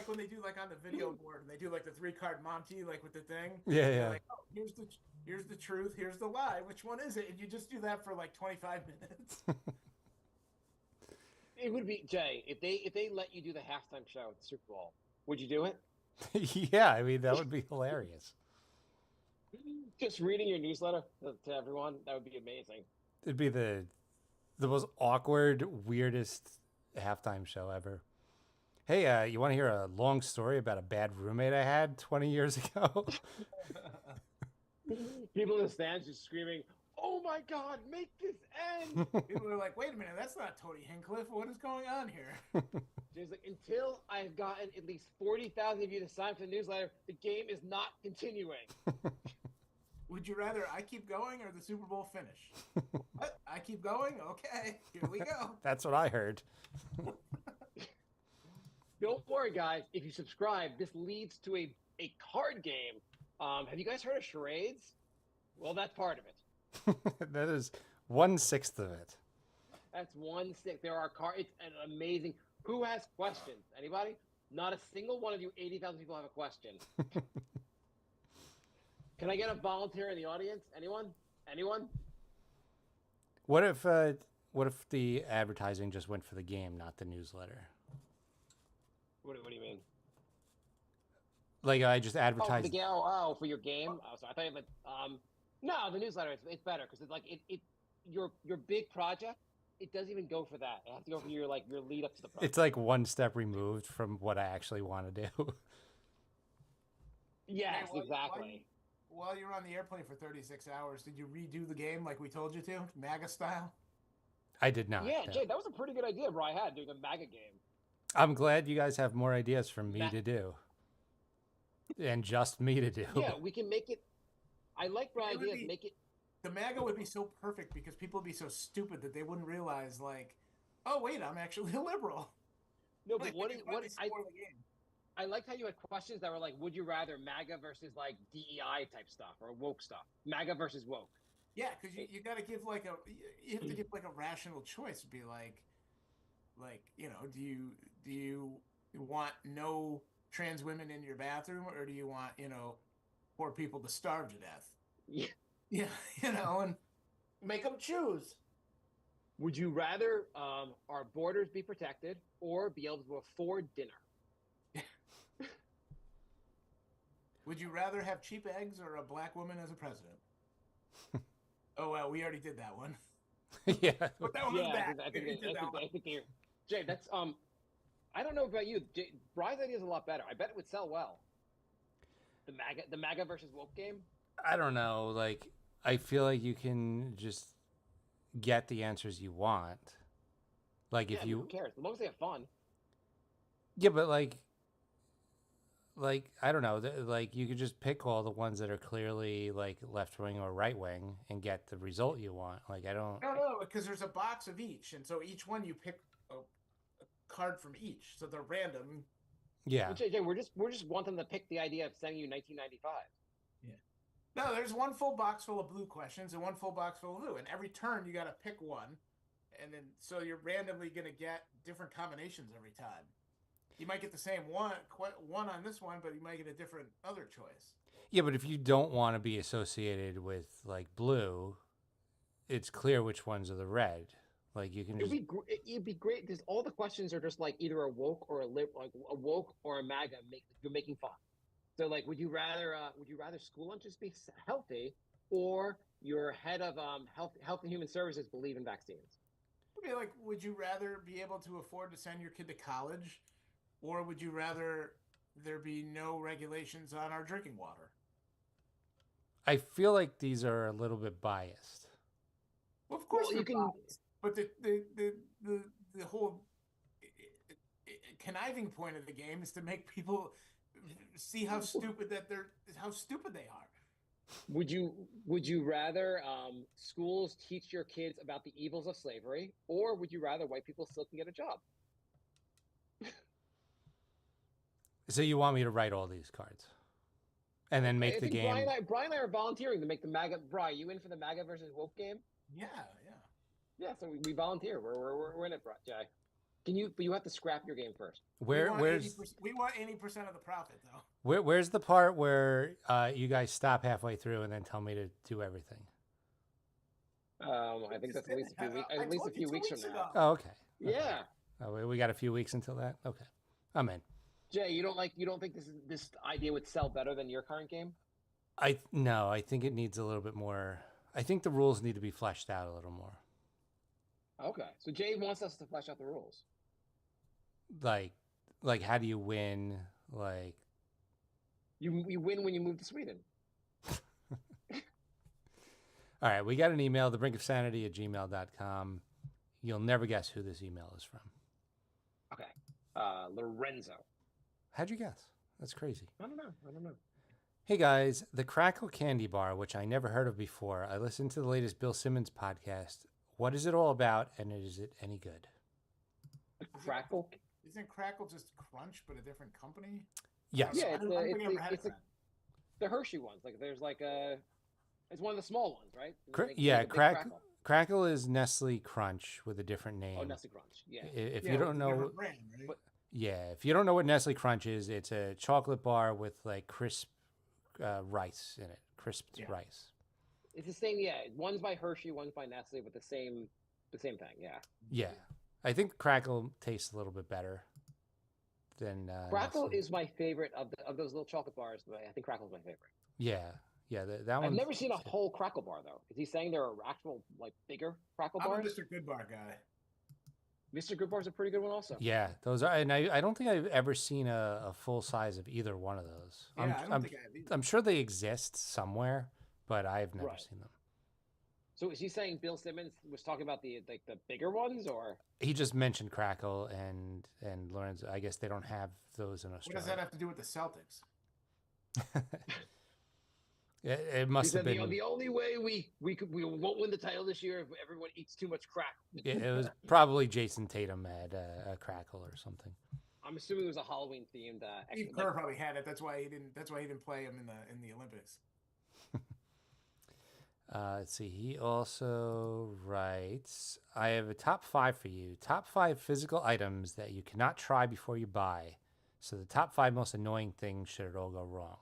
when they do like on the video board and they do like the 3-card Monty, like with the thing. Yeah. Like, oh, here's the truth, here's the lie. Which one is it? And you just do that for like 25 minutes. It would be, Jay, if they let you do the halftime show at the Super Bowl, would you do it? Yeah, I mean, that would be hilarious. Just reading your newsletter to everyone, that would be amazing. It'd be the most awkward, weirdest halftime show ever. Hey, you want to hear a long story about a bad roommate I had 20 years ago? People in the stands just screaming, "Oh my God, make this end!" People are like, "Wait a minute, that's not Tony Hinchcliffe. What is going on here?" Jay's like, "Until I've gotten at least 40,000 of you to sign for the newsletter, the game is not continuing." Would you rather I keep going or the Super Bowl finish? What? I keep going? Okay, here we go. That's what I heard. Don't worry, guys. If you subscribe, this leads to a card game. Have you guys heard of charades? Well, that's part of it. That is 1/6 of it. That's 1/6. There are cards. It's an amazing. Who has questions? Anybody? Not a single one of you 80,000 people have a question. Can I get a volunteer in the audience? Anyone? What if the advertising just went for the game, not the newsletter? What do you mean? Like I just advertised. For your game. Oh, so I thought you meant No, the newsletter it's better because it's like your big project. It doesn't even go for that. It has to go for your lead up to the project. It's like one step removed from what I actually want to do. Yes, Hey, exactly. while you're on the airplane for 36 hours, did you redo the game like we told you to, MAGA style? I did not. Yeah, No. Jay, that was a pretty good idea Bri had doing a MAGA game. I'm glad you guys have more ideas from me to do. And just me to do. Yeah, we can make it. I like Bri's ideas. Make it. The MAGA would be so perfect because people would be so stupid that they wouldn't realize, like, oh wait, I'm actually a liberal. No, but I liked how you had questions that were like, would you rather MAGA versus like DEI type stuff or woke stuff? MAGA versus woke. Yeah, because you got to give you have to give like a rational choice. Be like, do you want no trans women in your bathroom, or do you want poor people to starve to death? Yeah, and make them choose. Would you rather our borders be protected or be able to afford dinner? Would you rather have cheap eggs or a black woman as a president? Oh well, we already did that one. Yeah. But that one was bad. I think you're, Jay, that's I don't know about you. Bri's idea is a lot better. I bet it would sell well. The MAGA versus woke game. I don't know. Like, I feel like you can just get the answers you want. Like, if you who cares? As long as they have fun. Yeah, but like I don't know, like you could just pick all the ones that are clearly like left wing or right wing and get the result you want. Like I don't know because there's a box of each, and so each one you pick a card from each, so they're random. Yeah. Well, Jay, we're just want them to pick the idea of sending you 1995. Yeah. No, there's one full box full of blue questions and one full box full of blue, and every turn you got to pick one, and then so you're randomly going to get different combinations every time. You might get the same one on this one, but you might get a different other choice. Yeah, but if you don't want to be associated with like blue, it's clear which ones are the red. Like you can just. It'd be great because all the questions are just like either a woke or a woke or a MAGA. You're making fun. So like, would you rather school lunches be healthy, or your head of health and human services believe in vaccines? Okay, like, would you rather be able to afford to send your kid to college? Or would you rather there be no regulations on our drinking water? I feel like these are a little bit biased. Well, of course you can, biased. But the whole conniving point of the game is to make people see how stupid they are. Would you rather schools teach your kids about the evils of slavery, or would you rather white people still can get a job? So you want me to write all these cards, and then make the game? Brian and I are volunteering to make the MAGA. Brian, you in for the MAGA versus woke game? Yeah. So we volunteer. We're in it, Jay. But you have to scrap your game first. We want 80% of the profit, though. Where's the part where you guys stop halfway through and then tell me to do everything? I think that's at least a few weeks from now. Oh, okay. Yeah. Oh, we got a few weeks until that. Okay, I'm in. Jay, you don't think this idea would sell better than your current game? No, I think it needs a little bit more. I think the rules need to be fleshed out a little more. Okay, so Jay wants us to flesh out the rules. Like how do you win? Like you win when you move to Sweden. All right, we got an email, thebrinkofsanity@gmail.com. You'll never guess who this email is from. Okay, Lorenzo. How'd you guess? That's crazy. I don't know. Hey guys, the Crackle Candy Bar, which I never heard of before. I listened to the latest Bill Simmons podcast. What is it all about, and is it any good? Crackle? Isn't Crackle just Crunch, but a different company? Yes. Yeah, it's the Hershey ones. Like there's it's one of the small ones, right? Crackle is Nestle Crunch with a different name. Oh, Nestle Crunch. Yeah. If you don't know, brand, right? if you don't know what Nestle Crunch is, it's a chocolate bar with like crisp rice in it, crisped rice. It's the same. Yeah, one's by Hershey, one's by Nestle, with the same thing. Yeah. Yeah, I think Crackle tastes a little bit better than Crackle Nestle. is my favorite of those little chocolate bars. But I think Crackle's my favorite. Yeah, Yeah, that I've one. never seen a whole Crackle Bar though. Is he saying there are actual like bigger Crackle I'm a bars? Mr. Goodbar guy. Mr. Good Bar's a pretty good one also. Yeah, those are, and I don't think I've ever seen a full size of either one of those. Yeah, I don't think I have either. I'm sure they exist somewhere, but I've never Right. seen them. So is he saying Bill Simmons was talking about the bigger ones, or He just mentioned Crackle and Lorenzo. I guess they don't have those in What Australia. does that have to do with the Celtics? It must he have said been. the only way we won't win the title this year if everyone eats too much crack. It was probably Jason Tatum had a Crackle or something. I'm assuming it was a Halloween themed. Steve Kerr probably had it. That's why he didn't. That's why he didn't play him in the Olympics. Let's see. He also writes, I have a top 5 for you. Top 5 physical items that you cannot try before you buy. So the top 5 most annoying things should it all go wrong.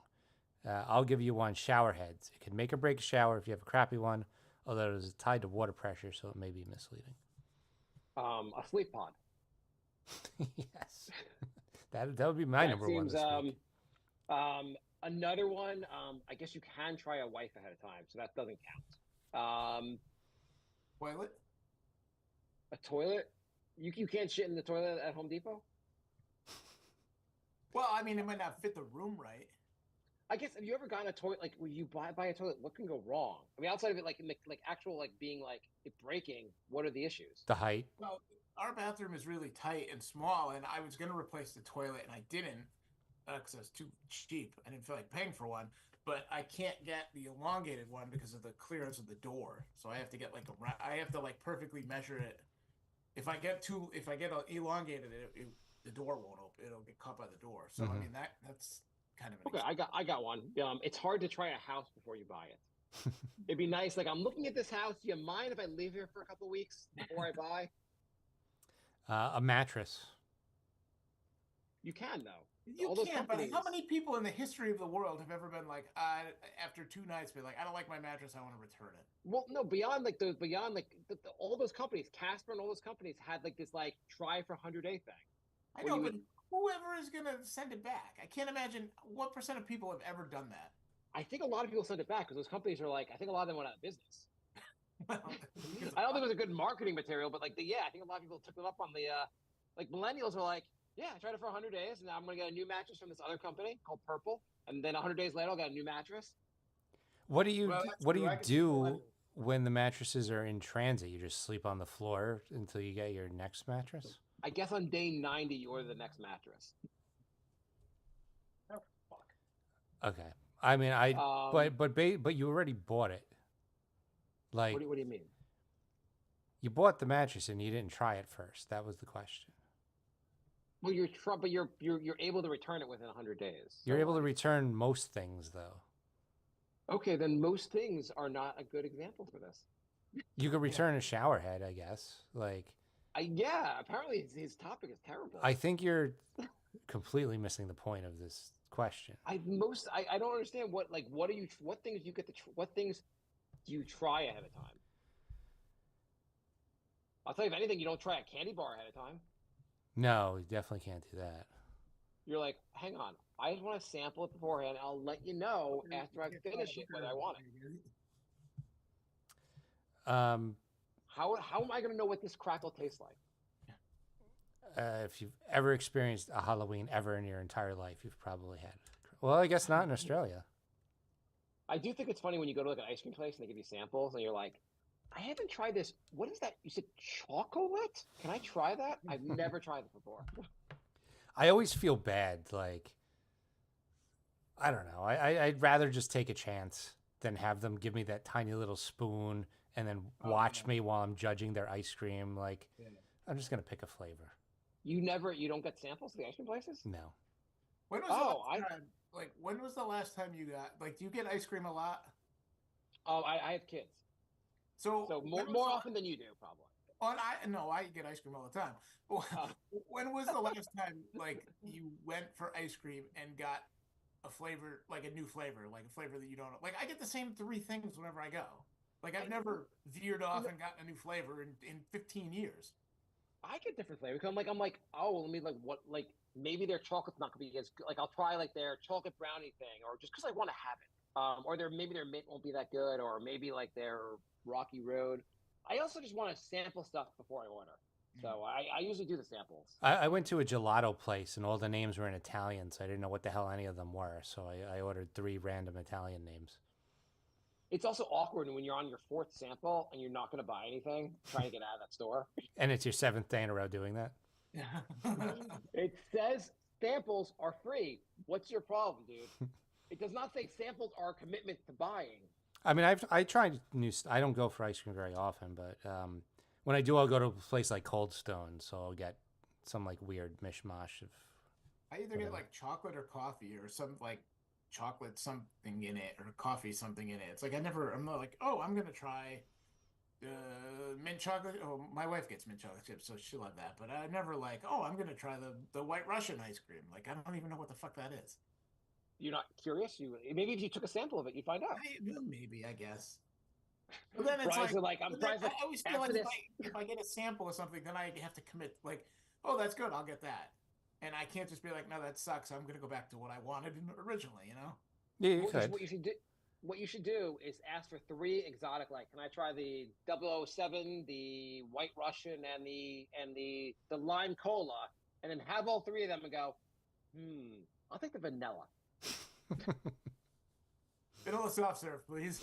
I'll give you one. Shower heads. It can make or break a shower if you have a crappy one, although it is tied to water pressure, so it may be misleading. A sleep pod. Yes. That would be my number one this week. Another one, I guess you can try a wife ahead of time, so that doesn't count. Toilet? A toilet? You can't shit in the toilet at Home Depot? Well, I mean, it might not fit the room right. I guess, have you ever gotten a toilet, like, when you buy a toilet, what can go wrong? I mean, outside of it, like actual, like, being, like, it breaking, what are the issues? The height. Well, our bathroom is really tight and small, and I was going to replace the toilet, and I didn't because it was too cheap. I didn't feel like paying for one, but I can't get the elongated one because of the clearance of the door. So I have to get I have to like perfectly measure it. If I get elongated, the door won't open. It'll get caught by the door. So I mean that's kind of okay. I got one. It's hard to try a house before you buy it. It'd be nice. Like, I'm looking at this house. Do you mind if I live here for a couple of weeks before I buy? A mattress. You can though. You can, but how many people in the history of the world have ever been like, after 2 nights, be like, I don't like my mattress, I want to return it? Well, no, all those companies, Casper and all those companies had like this like try for 100-day thing. I know, but whoever is gonna send it back, I can't imagine what % of people have ever done that. I think a lot of people send it back because those companies are like, I think a lot of them went out of business. Well, I don't think it was a good marketing material, but I think a lot of people took it up on the like millennials are like, yeah, I tried it for 100 days, and now I'm going to get a new mattress from this other company called Purple, and then 100 days later, I'll get a new mattress. What do you do when the mattresses are in transit? You just sleep on the floor until you get your next mattress? I guess on day 90, you order the next mattress. Oh, fuck. Okay. I mean, but you already bought it. Like, what do you mean? You bought the mattress and you didn't try it first. That was the question. Well, you're able to return it within 100 days. You're able to return most things, though. Okay, then most things are not a good example for this. You could return a shower head, I guess. Apparently his topic is terrible. I think you're completely missing the point of this question. I don't understand what things do you try ahead of time? I'll tell you, if anything, you don't try a candy bar ahead of time. No, you definitely can't do that. You're like, hang on, I just want to sample it beforehand. I'll let you know after I finish it whether I want it. How am I going to know what this crackle tastes like? If you've ever experienced a Halloween ever in your entire life, you've probably had it. Well, I guess not in Australia. I do think it's funny when you go to like an ice cream place and they give you samples and you're like, I haven't tried this. What is that? You said chocolate? Can I try that? I've never tried it before. I always feel bad. Like, I don't know. I'd rather just take a chance than have them give me that tiny little spoon and then watch me while I'm judging their ice cream. Like, I'm just going to pick a flavor. You don't get samples at the ice cream places? No. When was the last time you got, like, do you get ice cream a lot? Oh, I have kids. So more often than you do, probably. I get ice cream all the time. When was the last time, like, you went for ice cream and got a flavor, like a new flavor, like a flavor that you don't know? Like, I get the same 3 things whenever I go. Like, I've never veered off and gotten a new flavor in 15 years. I get different flavors. I'm like, oh, let me maybe their chocolate's not gonna be as good. Like, I'll try like their chocolate brownie thing, or just because I want to have it. or maybe their mint won't be that good, or maybe like their rocky road. I also just want to sample stuff before I order. So I usually do the samples. I went to a gelato place and all the names were in Italian, so I didn't know what the hell any of them were. So I ordered 3 random Italian names. It's also awkward when you're on your 4th sample and you're not going to buy anything, trying to get out of that store. And it's your 7th day in a row doing that? It says samples are free. What's your problem, dude? It does not say samples are a commitment to buying. I mean, I tried new. I don't go for ice cream very often, but when I do, I'll go to a place like Cold Stone, so I'll get some like weird mishmash of. I either get like chocolate or coffee or some like chocolate something in it or coffee something in it. It's like I'm not like, oh, I'm gonna try mint chocolate. Oh, my wife gets mint chocolate chips, so she'll have that. But I'm never like, oh, I'm gonna try the White Russian ice cream. Like I don't even know what the fuck that is. You're not curious? Maybe if you took a sample of it, you'd find out. Maybe, I guess. But then it's I always feel like if I get a sample of something, then I have to commit. Like, oh, that's good, I'll get that, and I can't just be like, no, that sucks. I'm gonna go back to what I wanted originally. You know? Yeah, you could. What you should do is ask for 3 exotic. Like, can I try the 007, the White Russian, and the lime cola, and then have all 3 of them and go, I'll take the vanilla. Vanilla soft serve, please.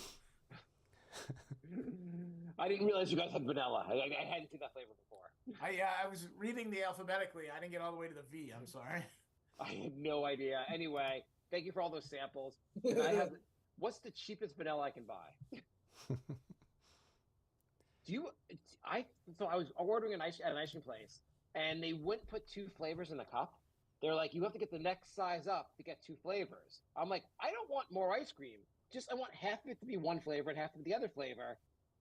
I didn't realize you guys had vanilla. I hadn't seen that flavor before. I was reading the alphabetically. I didn't get all the way to the V. I'm sorry. I had no idea. Anyway, thank you for all those samples. What's the cheapest vanilla I can buy? So I was ordering at an ice cream place, and they wouldn't put 2 flavors in a cup. They're like, you have to get the next size up to get 2 flavors. I'm like, I don't want more ice cream. I want half of it to be one flavor and half of it the other flavor.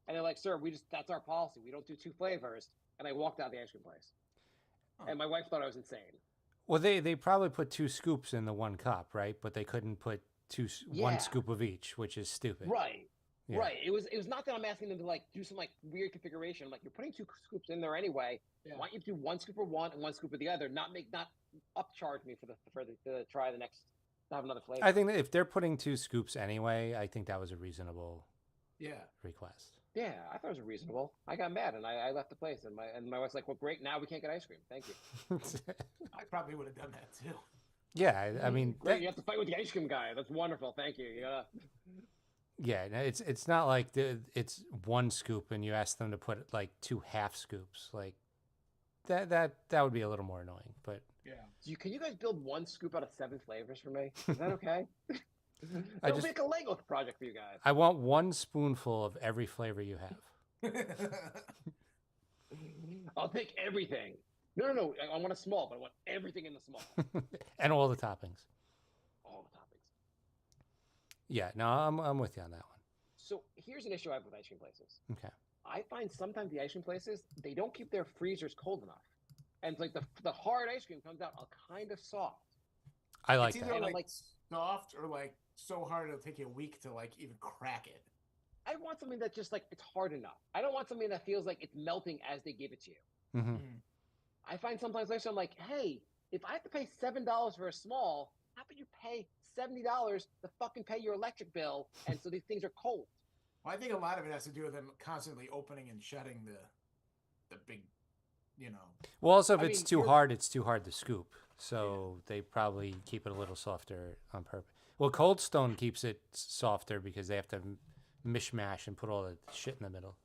And they're like, sir, that's our policy. We don't do 2 flavors. And I walked out of the ice cream place. Oh. And my wife thought I was insane. Well, they probably put 2 scoops in the 1 cup, right? But they couldn't put 1 scoop of each, which is stupid. Right. Yeah. Right. It was not that I'm asking them to like do some like weird configuration. I'm like, you're putting 2 scoops in there anyway. Yeah. Why don't you do 1 scoop of one and 1 scoop of the other? Not upcharge me to try the next to have another flavor. I think that if they're putting 2 scoops anyway, I think that was a reasonable request. Yeah, I thought it was reasonable. I got mad and I left the place, and my wife's like, well, great, now we can't get ice cream. Thank you. I probably would have done that too. Yeah, I mean, great, you have to fight with the ice cream guy. That's wonderful. Thank you. Yeah, it's not like it's 1 scoop and you ask them to put like 2 half scoops. Like that would be a little more annoying. But yeah, can you guys build 1 scoop out of 7 flavors for me? Is that okay? It'll make a Lego project for you guys. I want 1 spoonful of every flavor you have. I'll take everything. No. I want a small, but I want everything in the small. And all the toppings. All the toppings. Yeah, no, I'm with you on that one. So here's an issue I have with ice cream places. Okay. I find sometimes the ice cream places, they don't keep their freezers cold enough. And it's like the hard ice cream comes out kind of soft. I like it's that. Either like soft or like so hard it'll take you a week to like even crack it. I want something that just like it's hard enough. I don't want something that feels like it's melting as they give it to you. Mm-hmm. I find sometimes I'm like, hey, if I have to pay $7 for a small, how about you pay $70 to fucking pay your electric bill, and so these things are cold. Well, I think a lot of it has to do with them constantly opening and shutting the big, Well, also if it's too hard, it's too hard to scoop. So they probably keep it a little softer on purpose. Well, Cold Stone keeps it softer because they have to mishmash and put all the shit in the middle.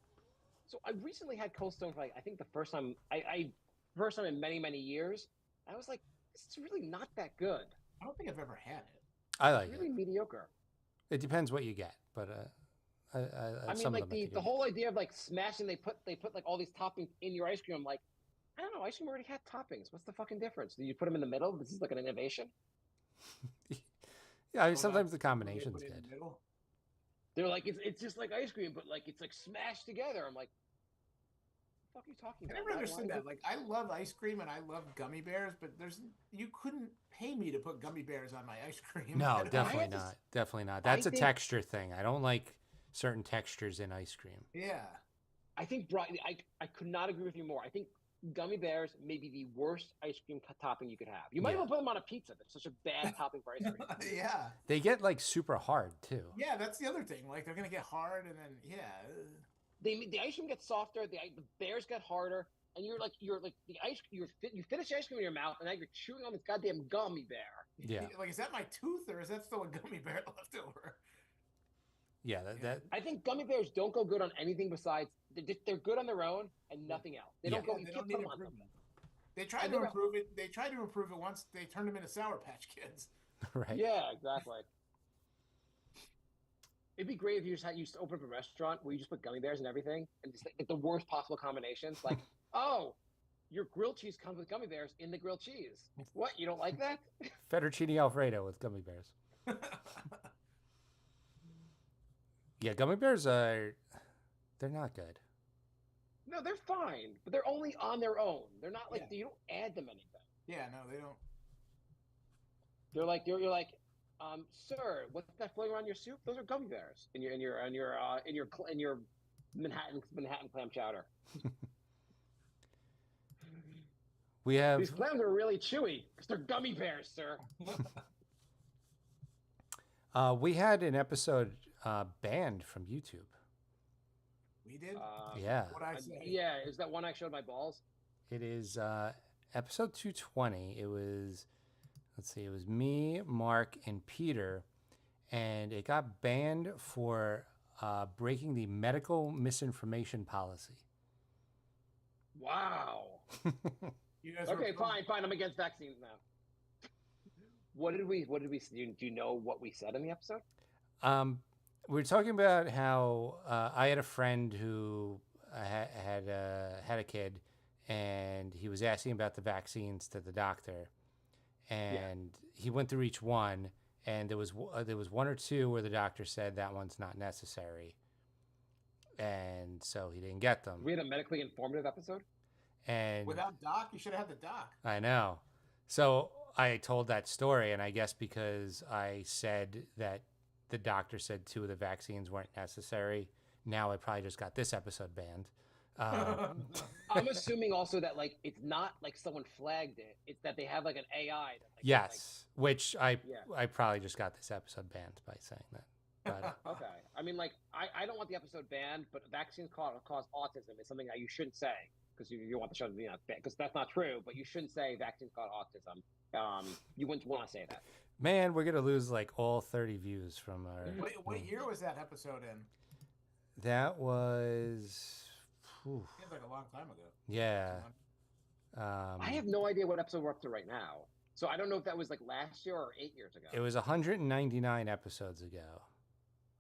So I recently had Cold Stone for I think the first time first time in many, many years. I was like, this is really not that good. I don't think I've ever had it. I like it. Really mediocre. It depends what you get, but I mean, like the whole idea of like smashing, they put like all these toppings in your ice cream. I'm like, I don't know, ice cream already had toppings. What's the fucking difference? Do you put them in the middle? This is like an innovation. Yeah, I mean, sometimes the combination's good. They're like, it's just like ice cream, but like it's like smashed together. I'm like, what the fuck are you talking about? I never understood that. Like, I love ice cream and I love gummy bears, but you couldn't pay me to put gummy bears on my ice cream. No, definitely not. Definitely not. That's a texture thing. I don't like certain textures in ice cream. Yeah. I think I could not agree with you more. I think gummy bears may be the worst ice cream topping you could have. You might even put them on a pizza. They're such a bad topping for ice cream. Yeah. They get like super hard too. Yeah, that's the other thing. Like they're gonna get hard, and then the ice cream gets softer. The bears get harder, and you finish the ice cream in your mouth, and now you're chewing on this goddamn gummy bear. Yeah. Like, is that my tooth, or is that still a gummy bear left over? Yeah, that I think gummy bears don't go good on anything besides they're good on their own and nothing else. They don't go. You can't put them on something. They tried to improve it. They tried to improve it once. They turned them into Sour Patch Kids. Right. Yeah, exactly. It'd be great if you used to open up a restaurant where you just put gummy bears and everything, and just like the worst possible combinations. Like, oh, your grilled cheese comes with gummy bears in the grilled cheese. What? You don't like that? Fettuccine Alfredo with gummy bears. Yeah, gummy bears they're not good. No, they're fine, but they're only on their own. They're not like you don't add them anything. Yeah, no, they don't. You're like, sir, what's that floating around your soup? Those are gummy bears in your Manhattan clam chowder. We have These clams are really chewy because they're gummy bears, sir. we had an episode banned from YouTube. We did. Yeah. What I say? Yeah, is that one I showed my balls? It is episode 220. It was, let's see, it was me, Mark, and Peter, and it got banned for breaking the medical misinformation policy. Wow. You guys Okay, fine. I'm against vaccines now. What did we? Do you know what we said in the episode? We were talking about how I had a friend who had a kid, and he was asking about the vaccines to the doctor, and he went through each one, and there was one or two where the doctor said that one's not necessary, and so he didn't get them. We had a medically informative episode. And without Doc, you should have had the Doc. I know. So I told that story, and I guess because I said that the doctor said 2 of the vaccines weren't necessary, now I probably just got this episode banned. I'm assuming also that like it's not like someone flagged it; it's that they have like an AI. That, like, yes, which I probably just got this episode banned by saying that. But, okay, I mean, like I don't want the episode banned, but vaccines cause autism is something that you shouldn't say because you want the show to be not banned because that's not true. But you shouldn't say vaccines cause autism. You wouldn't want to say that. Man, we're gonna lose like all 30 views from our. What year was that episode in? That was. It was like a long time ago. Yeah. I have no idea what episode we're up to right now, so I don't know if that was like last year or 8 years ago. It was 199 episodes ago.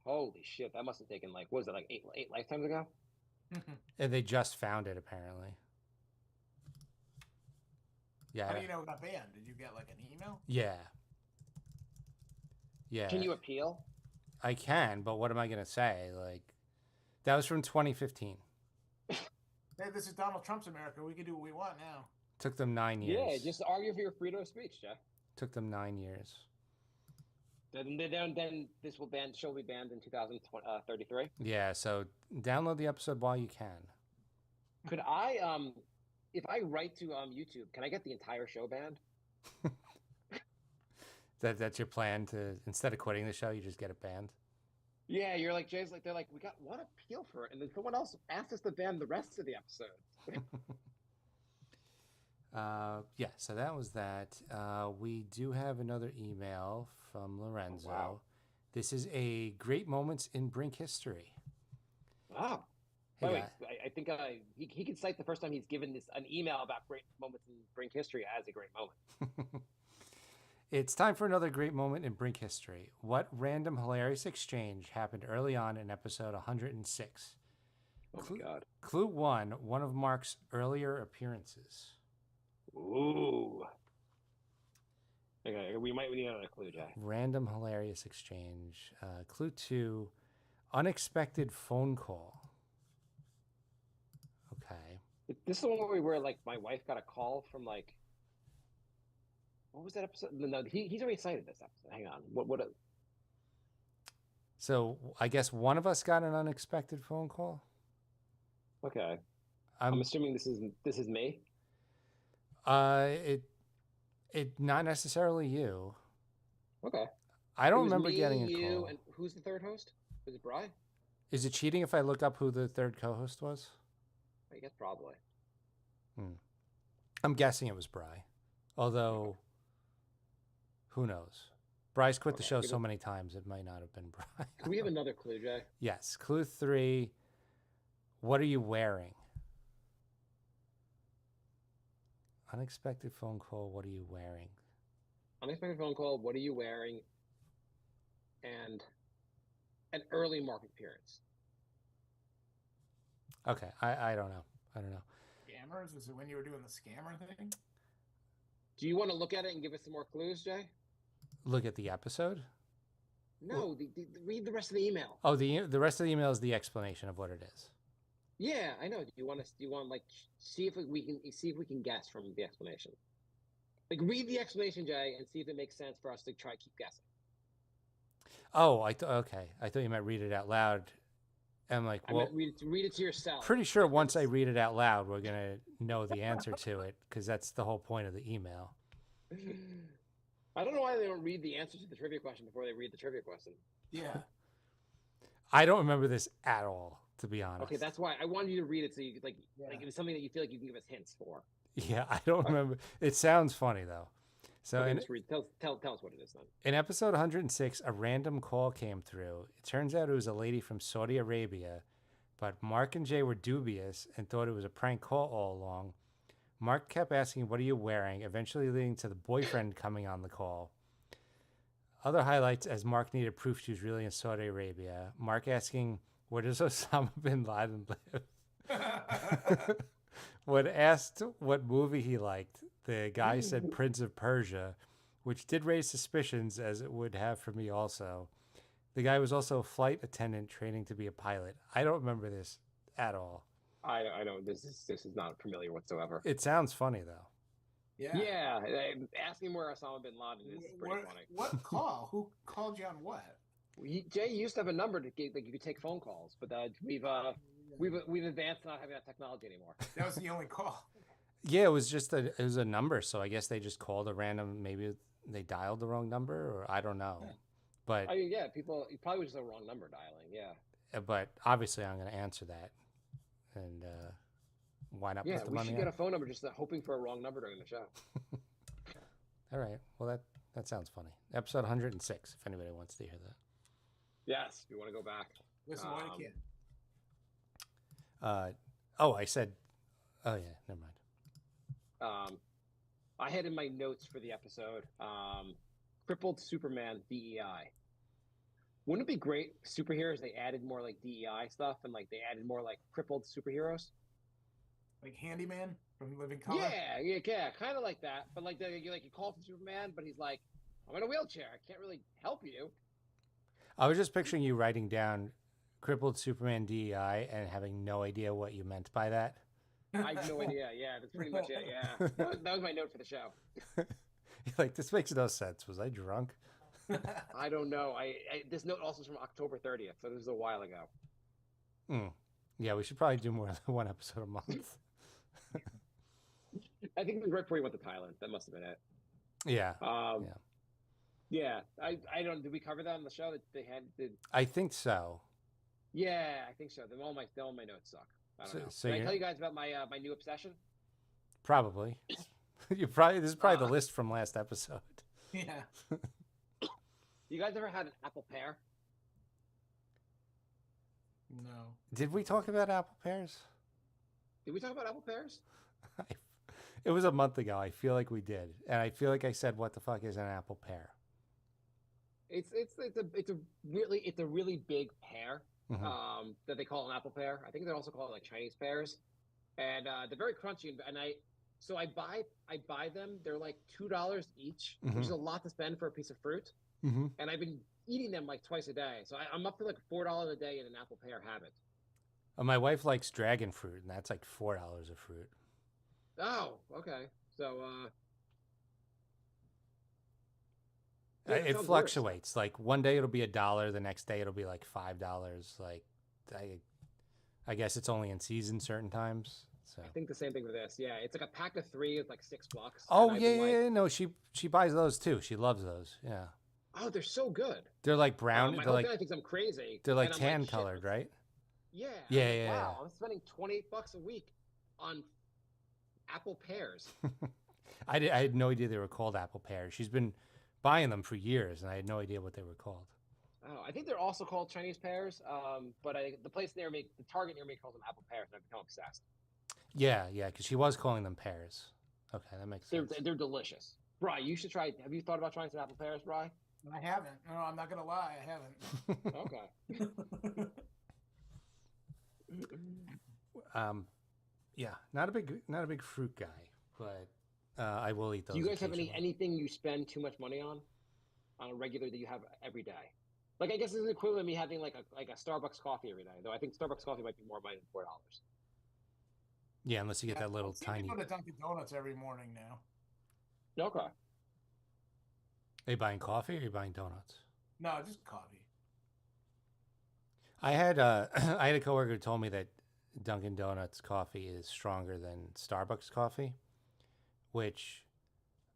Holy shit! That must have taken like what was it like eight lifetimes ago? And they just found it apparently. Yeah. How do you know it got banned? Did you get like an email? Yeah. Yeah. Can you appeal? I can, but what am I gonna say? Like, that was from 2015. Hey, this is Donald Trump's America. We can do what we want now. Took them 9 years. Yeah, just argue for your freedom of speech, Jeff. Took them 9 years. Then this show will be banned in 2033. Yeah, so download the episode while you can. Could I, if I write to YouTube, can I get the entire show banned? That's your plan to, instead of quitting the show, you just get it banned? Yeah, you're like, Jay's like, they're like, we got one appeal for it, and then someone else asked us to ban the rest of the episode. Yeah, so that was that. We do have another email from Lorenzo. Oh, wow. This is a great moments in Brink history. Wow. Hey, Wait, I think he can cite the first time he's given an email about great moments in Brink history as a great moment. It's time for another great moment in Brink history. What random hilarious exchange happened early on in episode 106? Oh my god. Clue 1, one of Marc's earlier appearances. Ooh. Okay, we might need another clue, Jack. Random hilarious exchange. Clue 2, unexpected phone call. Okay. This is the one where like my wife got a call from like, what was that episode? No, he's already cited this episode. Hang on. What? So I guess one of us got an unexpected phone call. Okay. I'm assuming this is me. It not necessarily you. Okay. I don't It was remember me, getting a you, call. and who's the third host? Was it Bry? Is it cheating if I look up who the third co-host was? I guess probably. I'm guessing it was Bry. Although, who knows? Bry's quit the show so many times, it might not have been Bry. Can we have another clue, Jay? Yes. Clue 3. What are you wearing? Unexpected phone call. What are you wearing? Unexpected phone call. What are you wearing? And an early Marc appearance. Okay. I don't know. Scammers? Was it when you were doing the scammer thing? Do you want to look at it and give us some more clues, Jay? Look at the episode? No, read the rest of the email. Oh, the rest of the email is the explanation of what it is. Yeah, I know. Do you want like see if we can guess from the explanation? Like read the explanation, Jay, and see if it makes sense for us to try to keep guessing. Oh, okay. I thought you might read it out loud. I'm like, well, read it to yourself. Pretty sure once I read it out loud, we're gonna know the answer to it because that's the whole point of the email. I don't know why they don't read the answer to the trivia question before they read the trivia question. Yeah. I don't remember this at all, to be honest. Okay, that's why I wanted you to read it so you could like it was something that you feel like you can give us hints for. Yeah, I don't remember. It sounds funny though. So okay, tell us what it is then. In episode 106, a random call came through. It turns out it was a lady from Saudi Arabia, but Marc and Jay were dubious and thought it was a prank call all along. Marc kept asking, "What are you wearing?" eventually leading to the boyfriend coming on the call. Other highlights, as Marc needed proof she was really in Saudi Arabia. Marc asking, "Where does Osama bin Laden live?" When asked what movie he liked, the guy said Prince of Persia, which did raise suspicions, as it would have for me also. The guy was also a flight attendant training to be a pilot. I don't remember this at all. I don't. This is not familiar whatsoever. It sounds funny though. Yeah. Asking where Osama bin Laden is pretty funny. What call? Who called you on what? Jay used to have a number to get, like you could take phone calls, but we've advanced to not having that technology anymore. That was the only call. Yeah, it was just it was a number, so I guess they just called a random. Maybe they dialed the wrong number, or I don't know. Yeah. But people it probably was just a wrong number dialing. Yeah. But obviously, I'm going to answer that, and why not? Yeah, put them we on should the get a phone number just hoping for a wrong number during the show. All right. Well, that sounds funny. Episode 106. If anybody wants to hear that. Yes, we want to go back. Listen, why you can't. I said. Oh yeah, never mind. I had in my notes for the episode, crippled Superman DEI. Wouldn't it be great superheroes? They added more like DEI stuff and like they added more like crippled superheroes. Like Handyman from Living Color. Yeah, kind of like that. But like you call for Superman, but he's like, I'm in a wheelchair. I can't really help you. I was just picturing you writing down crippled Superman DEI and having no idea what you meant by that. I have no idea. Yeah, that's pretty much it. Yeah, that was my note for the show. You're like, this makes no sense. Was I drunk? I don't know. This note also is from October 30th, so this is a while ago. Yeah, we should probably do more than one episode a month. I think it was right before we went to Thailand. That must have been it. Yeah. Yeah. I don't. Did we cover that on the show that they had? I think so. Yeah, I think so. All my notes suck. I don't know. So Did I tell you guys about my new obsession? Probably. This is probably the list from last episode. Yeah. You guys ever had an apple pear? No. Did we talk about apple pears? Did we talk about apple pears? It was a month ago. I feel like we did, and I feel like I said, "What the fuck is an apple pear?" It's a really big pear that they call an apple pear. I think they also call it like Chinese pears, and they're very crunchy. And I buy them. They're like $2 each, which is a lot to spend for a piece of fruit. And I've been eating them like twice a day, so I'm up to like $4 a day in an apple pear habit. My wife likes dragon fruit, and that's like $4 a fruit. Oh, okay. So it fluctuates. Worse. Like one day it'll be $1, the next day it'll be like $5. Like I guess it's only in season certain times. So I think the same thing with this. Yeah, it's like a pack of 3 is like $6. oh yeah. No, she buys those too. She loves those. Yeah. Oh, they're so good. They're like brown. My They're whole like family thinks I'm crazy. they're like And I'm tan shit, colored, right? Yeah. Yeah, I'm like, yeah, wow, yeah. I'm spending $28 a week on apple pears. I had no idea they were called apple pears. She's been buying them for years, and I had no idea what they were called. Oh, I think they're also called Chinese pears. But the place near me, the Target near me, calls them apple pears, and I've become obsessed. Yeah, because she was calling them pears. Okay, that makes sense. They're delicious. Bri, you should try. Have you thought about trying some apple pears, Bri? I haven't. No, I'm not gonna lie. I haven't. Okay. Yeah, not a big fruit guy, but I will eat those. Do you guys have occasionally. anything you spend too much money on a regular that you have every day? Like, I guess it's equivalent to me having like a Starbucks coffee every day. Though I think Starbucks coffee might be more money than $4. Yeah, unless you get that little tiny. I go to Dunkin' Donuts every morning now. Okay. Are you buying coffee or are you buying donuts? No, just coffee. I had a coworker who told me that Dunkin' Donuts coffee is stronger than Starbucks coffee, which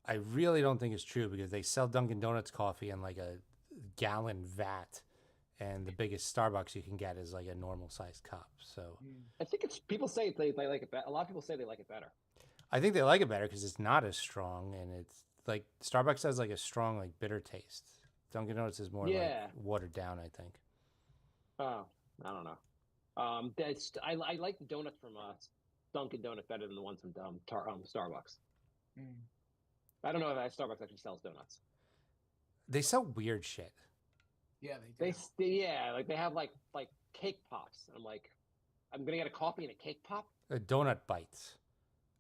I really don't think is true because they sell Dunkin' Donuts coffee in like a gallon vat, and the biggest Starbucks you can get is like a normal sized cup. So I think it's people say they like it better. A lot of people say they like it better. I think they like it better because it's not as strong, and it's like Starbucks has like a strong like bitter taste. Dunkin' Donuts is more like watered down, I think. Oh, I don't know. I like the donuts from Dunkin' Donuts better than the ones from Starbucks. I don't know if Starbucks actually sells donuts. They sell weird shit. Yeah, they do. Like they have like cake pops. I'm like, I'm gonna get a coffee and a cake pop. Donut bites,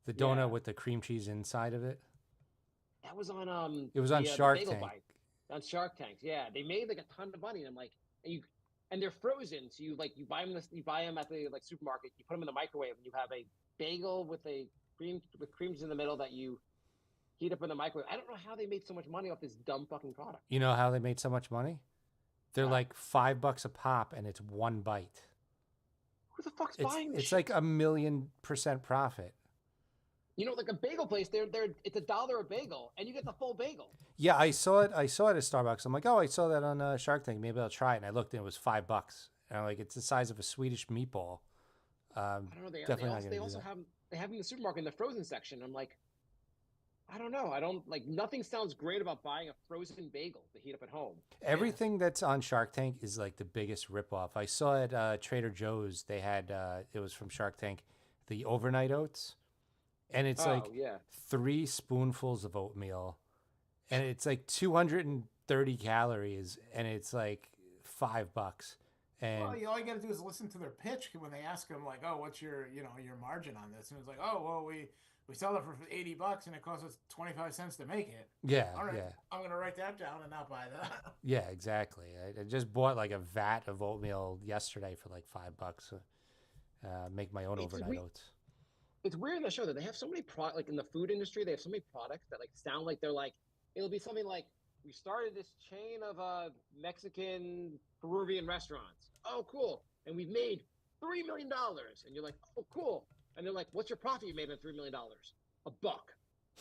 the donut with the cream cheese inside of it. That was on It was on Shark Tank. On Shark Tank, yeah, they made like a ton of money. And I'm like, and they're frozen, so you buy them at the like supermarket. You put them in the microwave, and you have a bagel with creams in the middle that you heat up in the microwave. I don't know how they made so much money off this dumb fucking product. You know how they made so much money? They're like $5 a pop, and it's one bite. Who the fuck's buying this? It's like 1,000,000% profit. You know, like a bagel place, it's $1 a bagel, and you get the full bagel. Yeah, I saw it. I saw it at Starbucks. I'm like, oh, I saw that on Shark Tank. Maybe I'll try it. And I looked, and it was $5. And I'm like, it's the size of a Swedish meatball. I don't know. They also have them in the supermarket in the frozen section. I'm like, I don't know. I don't like. Nothing sounds great about buying a frozen bagel to heat up at home. Everything that's on Shark Tank is like the biggest ripoff. I saw at Trader Joe's. They had it was from Shark Tank, the overnight oats, and it's 3 spoonfuls of oatmeal, and it's like 230 calories, and it's like $5. And all you got to do is listen to their pitch when they ask them like, "Oh, what's your your margin on this?" And it's like, "Oh, well, we sell it for $80 and it costs us 25 cents to make it." Yeah, all right, yeah. I'm gonna write that down and not buy that. Yeah, exactly. I just bought like a vat of oatmeal yesterday for like $5. Make my own overnight oats. It's weird in the show that they have so many products, like in the food industry, they have so many products that like sound like they're like, it'll be something like, we started this chain of Mexican Peruvian restaurants. Oh, cool. And we've made $3 million. And you're like, oh, cool. And they're like, what's your profit you made on $3 million? $1.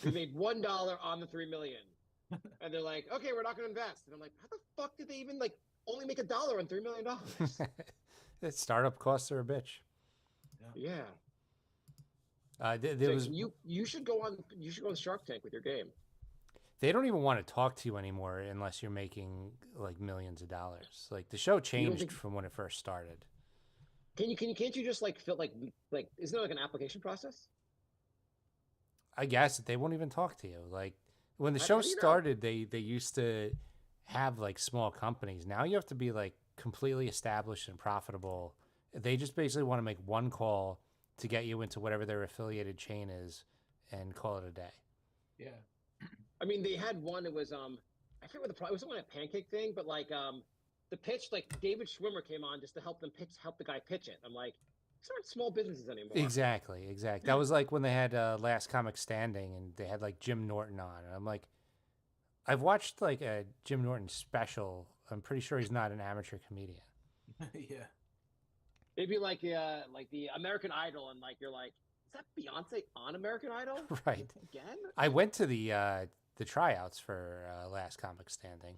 We made $1 on the $3 million. And they're like, okay, we're not going to invest. And I'm like, how the fuck did they even like only make $1 on $3 million? That startup costs are a bitch. Yeah. You should go on Shark Tank with your game. They don't even want to talk to you anymore unless you're making like millions of dollars. Like the show changed from when it first started. Can't you just like feel like isn't there like an application process? I guess they won't even talk to you. Like when the show started, they used to have like small companies. Now you have to be like completely established and profitable. They just basically want to make one call to get you into whatever their affiliated chain is and call it a day. Yeah. I mean, they had one. It was I forget what it was something like a pancake thing, but like the pitch, like David Schwimmer came on just to help the guy pitch it. I'm like, these aren't small businesses anymore. Exactly. That was like when they had Last Comic Standing, and they had like Jim Norton on, and I'm like, I've watched like a Jim Norton special. I'm pretty sure he's not an amateur comedian. Yeah. It'd be like the American Idol, and like you're like, is that Beyonce on American Idol? Right. Again? I went to the tryouts for Last Comic Standing,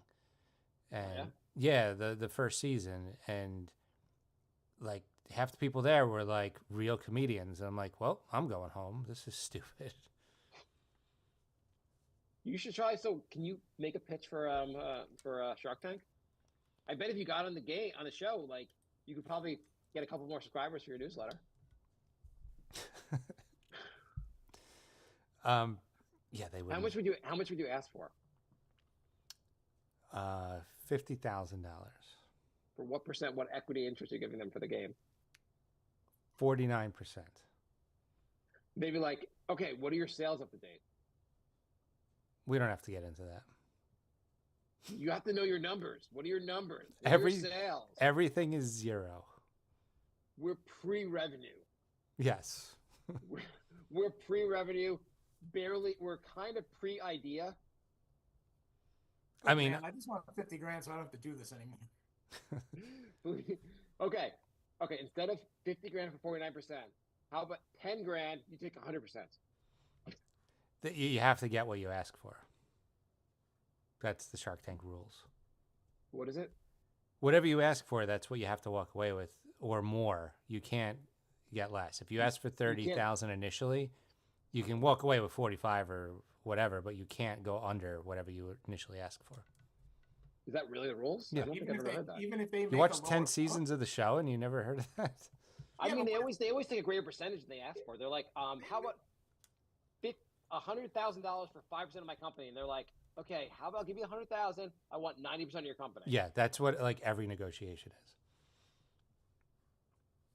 and the first season, and like half the people there were like real comedians, and I'm like, well, I'm going home. This is stupid. You should try. So, can you make a pitch for Shark Tank? I bet if you got on the show, like you could probably get a couple more subscribers for your newsletter. Yeah, they would. How much would you ask for? $50,000. For what percent? What equity interest are you giving them for the game? 49%. Maybe like, okay, what are your sales up to date? We don't have to get into that. You have to know your numbers. What are your numbers? What are your sales? Everything is zero. We're pre-revenue. Yes. We're pre-revenue. Barely. We're kind of pre-idea. I mean, man, I just want 50 grand so I don't have to do this anymore. Okay. Instead of 50 grand for 49%, how about 10 grand? You take 100%. You have to get what you ask for. That's the Shark Tank rules. What is it? Whatever you ask for, that's what you have to walk away with, or more. You can't get less. If you ask for 30,000 initially, you can walk away with 45 or whatever, but you can't go under whatever you initially ask for. Is that really the rules? Yeah. I don't think I've ever heard that. Even if they you watched 10 seasons of the show and you never heard of that? I mean, they always take a greater percentage than they ask for. They're like, how about $100,000 for 5% of my company? And they're like, okay, how about I'll give you $100,000? I want 90% of your company. Yeah, that's what like every negotiation is.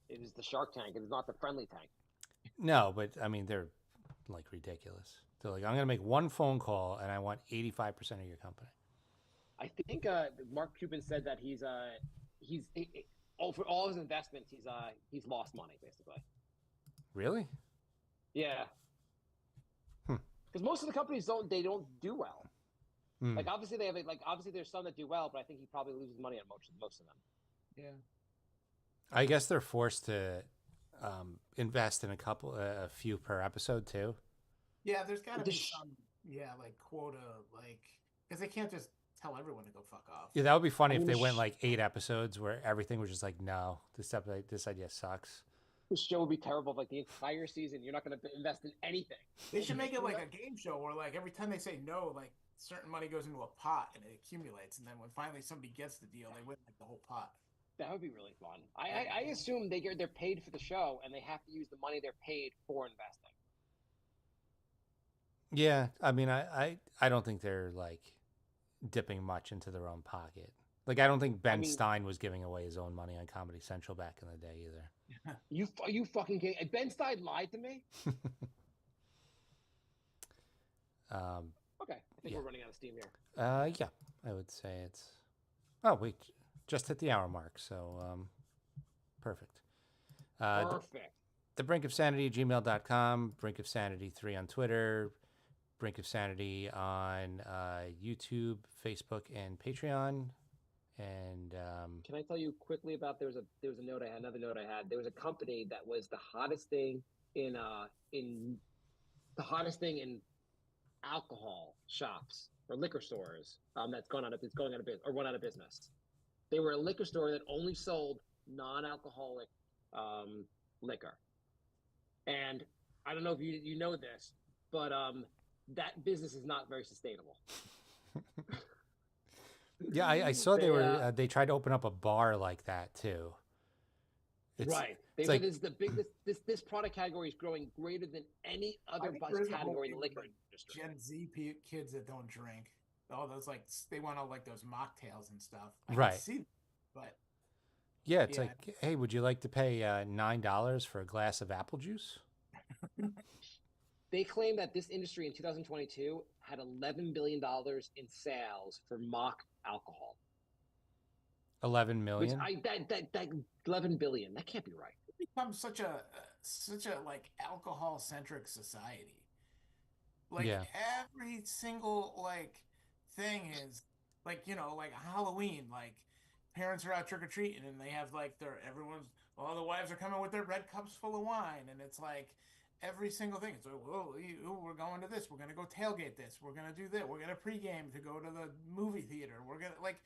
It is the Shark Tank. It is not the Friendly Tank. No, but I mean, they're like ridiculous. They're like, I'm going to make one phone call and I want 85% of your company. I think Mark Cuban said that for all his investments, he's lost money basically. Really? Yeah. Because most of the companies don't do well. Like obviously there's some that do well, but I think he probably loses money on most of them. Yeah. I guess they're forced to invest in a few per episode too. Yeah, there's got to be some, like quota, like because they can't just tell everyone to go fuck off. Yeah, that would be funny if they went like 8 episodes where everything was just like, no, this idea sucks. This show would be terrible. Like the entire season, you're not going to invest in anything. They should make it like a game show where like every time they say no, like certain money goes into a pot and it accumulates, and then when finally somebody gets the deal, they win like the whole pot. That would be really fun. I assume they're paid for the show and they have to use the money they're paid for investing. Yeah, I mean, I don't think they're like dipping much into their own pocket. Like I don't think Ben Stein was giving away his own money on Comedy Central back in the day either. You fucking kidding? Ben Stein lied to me. Okay, I think we're running out of steam here. Yeah, I would say it's. Oh, we just hit the hour mark, so perfect. Perfect. The Brink of Sanity, gmail.com, Brink of Sanity 3 on Twitter, Brink of Sanity on YouTube, Facebook, and Patreon. And can I tell you quickly about there was another note I had. There was a company that was the hottest thing in alcohol shops or liquor stores that's going out of business or went out of business. They were a liquor store that only sold non-alcoholic liquor. And I don't know if you know this, but that business is not very sustainable. Yeah, I saw they tried to open up a bar like that too. Right. This product category is growing greater than any other category in the liquor industry. Gen Z kids that don't drink. Oh, those like they want all like those mocktails and stuff. I right. can see, but yeah, it's like, hey, would you like to pay $9 for a glass of apple juice? They claim that this industry in 2022 had $11 billion in sales for mock alcohol. 11 million? That 11 billion. That can't be right. It becomes such a like alcohol centric society. Like every single like thing is like, you know, like Halloween, like parents are out trick or treating and they have like the wives are coming with their red cups full of wine, and it's like every single thing. It's like, whoa, we're going to this. We're gonna go tailgate this. We're gonna do that. We're gonna pregame to go to the movie theater. We're gonna like.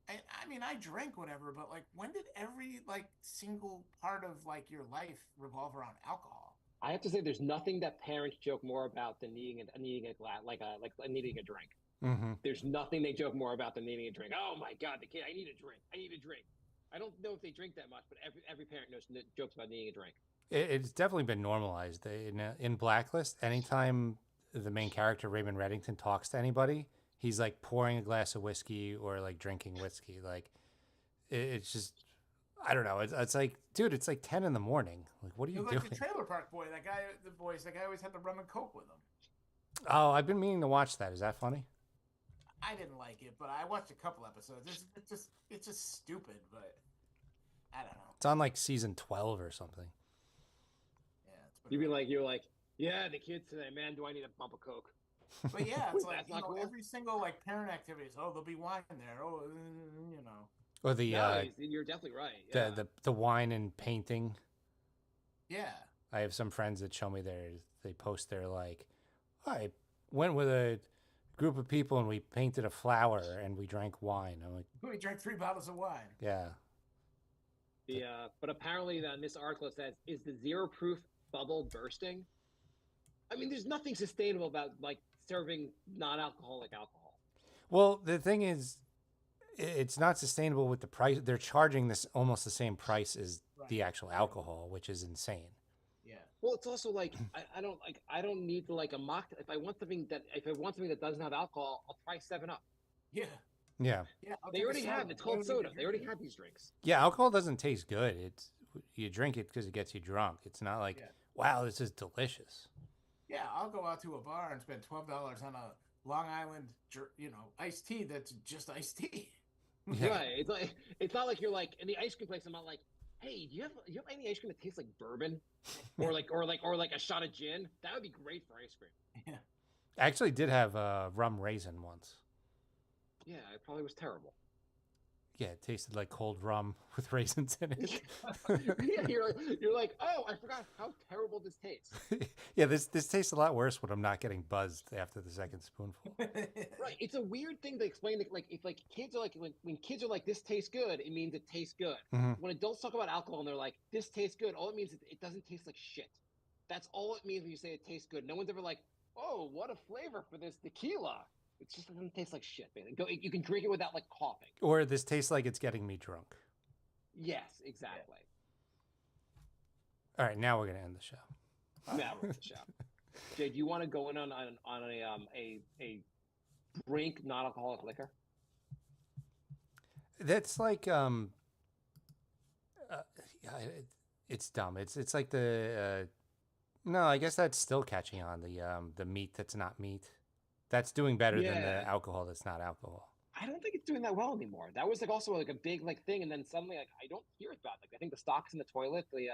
I mean, I drink whatever, but like, when did every like single part of like your life revolve around alcohol? I have to say, there's nothing that parents joke more about than needing a glass, like needing a drink. Mm-hmm. There's nothing they joke more about than needing a drink. Oh my God, the kid, I need a drink. I need a drink. I don't know if they drink that much, but every parent knows jokes about needing a drink. It's definitely been normalized in Blacklist. Anytime the main character Raymond Reddington talks to anybody, he's like pouring a glass of whiskey or like drinking whiskey. Like it's just, I don't know. It's like, dude, it's like 10 in the morning. Like, what are you doing? Like the Trailer Park Boy, that guy, that guy always had the rum and coke with him. Oh, I've been meaning to watch that. Is that funny? I didn't like it, but I watched a couple episodes. It's just stupid, but I don't know. It's on like season 12 or something. Yeah, you're like, yeah, the kids today, man, do I need a bump of coke? But yeah, it's like, That's not cool. Every single like parent activities. Oh, there'll be wine there. Oh, Or the you're definitely right. Yeah. The wine and painting. Yeah. I have some friends that show me they post their like, I went with a group of people and we painted a flower and we drank wine. I'm like, we drank 3 bottles of wine. Yeah. But apparently then this article says, is the zero proof bubble bursting? I mean, there's nothing sustainable about like serving non-alcoholic alcohol. Well, the thing is, it's not sustainable with the price. They're charging this almost the same price as the actual alcohol, which is insane. Yeah. Well, it's also like I don't need to like a mock. If I want something that doesn't have alcohol, I'll try 7-Up. Yeah. Yeah. Yeah. They already have it's called soda. They already have these drinks. Yeah, alcohol doesn't taste good. You drink it because it gets you drunk. It's not like, wow, this is delicious. Yeah, I'll go out to a bar and spend $12 on a Long Island, iced tea that's just iced tea. Yeah. Right. It's not like you're like in the ice cream place. I'm not like, hey, do you have any ice cream that tastes like bourbon, or like a shot of gin? That would be great for ice cream. Yeah. I actually did have rum raisin once. Yeah, it probably was terrible. Yeah, it tasted like cold rum with raisins in it. Yeah, you're like, oh, I forgot how terrible this tastes. Yeah, this tastes a lot worse when I'm not getting buzzed after the second spoonful. Right, it's a weird thing to explain. That, like, if like kids are like when kids are like, this tastes good, it means it tastes good. Mm-hmm. When adults talk about alcohol and they're like, this tastes good, all it means is it doesn't taste like shit. That's all it means when you say it tastes good. No one's ever like, oh, what a flavor for this tequila. It just doesn't taste like shit, man. You can drink it without like coughing. Or this tastes like it's getting me drunk. Yes, exactly. All right, now we're gonna end the show. Now we're at the show. Jay, do you want to go in on a Brink non-alcoholic liquor? That's like it's dumb. It's like the no, I guess that's still catching on the meat that's not meat. That's doing better than the alcohol that's not alcohol. I don't think it's doing that well anymore. That was like also like a big like thing, and then suddenly like I don't hear about it. Like I think the stock's in the toilet, the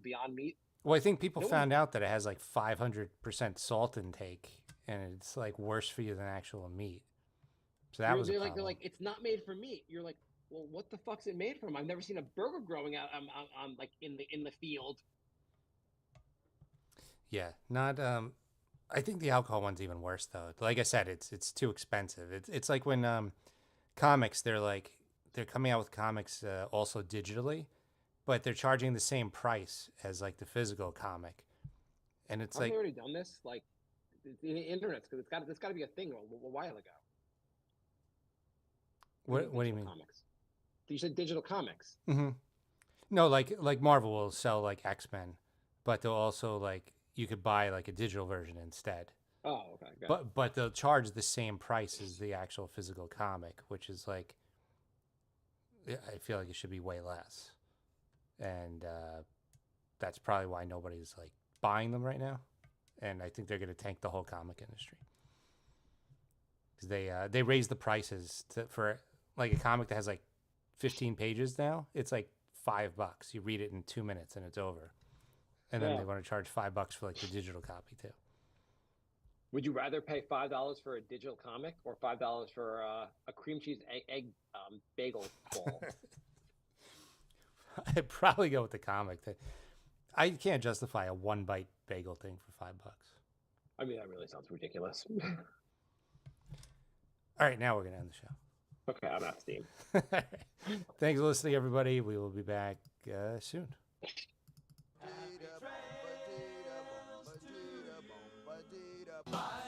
Beyond Meat. Well, I think people found out that it has like 500% salt intake, and it's like worse for you than actual meat. So that was a problem. They're like it's not made for meat. You're like, well, what the fuck's it made from? I've never seen a burger growing out on like in the field. Yeah, not I think the alcohol one's even worse though. Like I said, it's too expensive. It's like when comics they're coming out with comics also digitally, but they're charging the same price as like the physical comic, and it's Haven't they already done this? Like the internet, because it's got to be a thing a while ago. What do you mean? Comics. You said digital comics. Mm-hmm. No, like Marvel will sell like X-Men, but they'll also like you could buy like a digital version instead. Oh, okay. But they'll charge the same price as the actual physical comic, which is like, I feel like it should be way less, and that's probably why nobody's like buying them right now, and I think they're going to tank the whole comic industry because they raise the prices for like a comic that has like 15 pages now. It's like $5. You read it in 2 minutes and it's over. And then they want to charge $5 for like the digital copy too. Would you rather pay $5 for a digital comic or $5 for a cream cheese egg bagel bowl? I'd probably go with the comic. I can't justify a 1-bite bagel thing for $5. I mean, that really sounds ridiculous. All right, now we're gonna end the show. Okay, I'm out of steam. Thanks for listening, everybody. We will be back soon. Bye.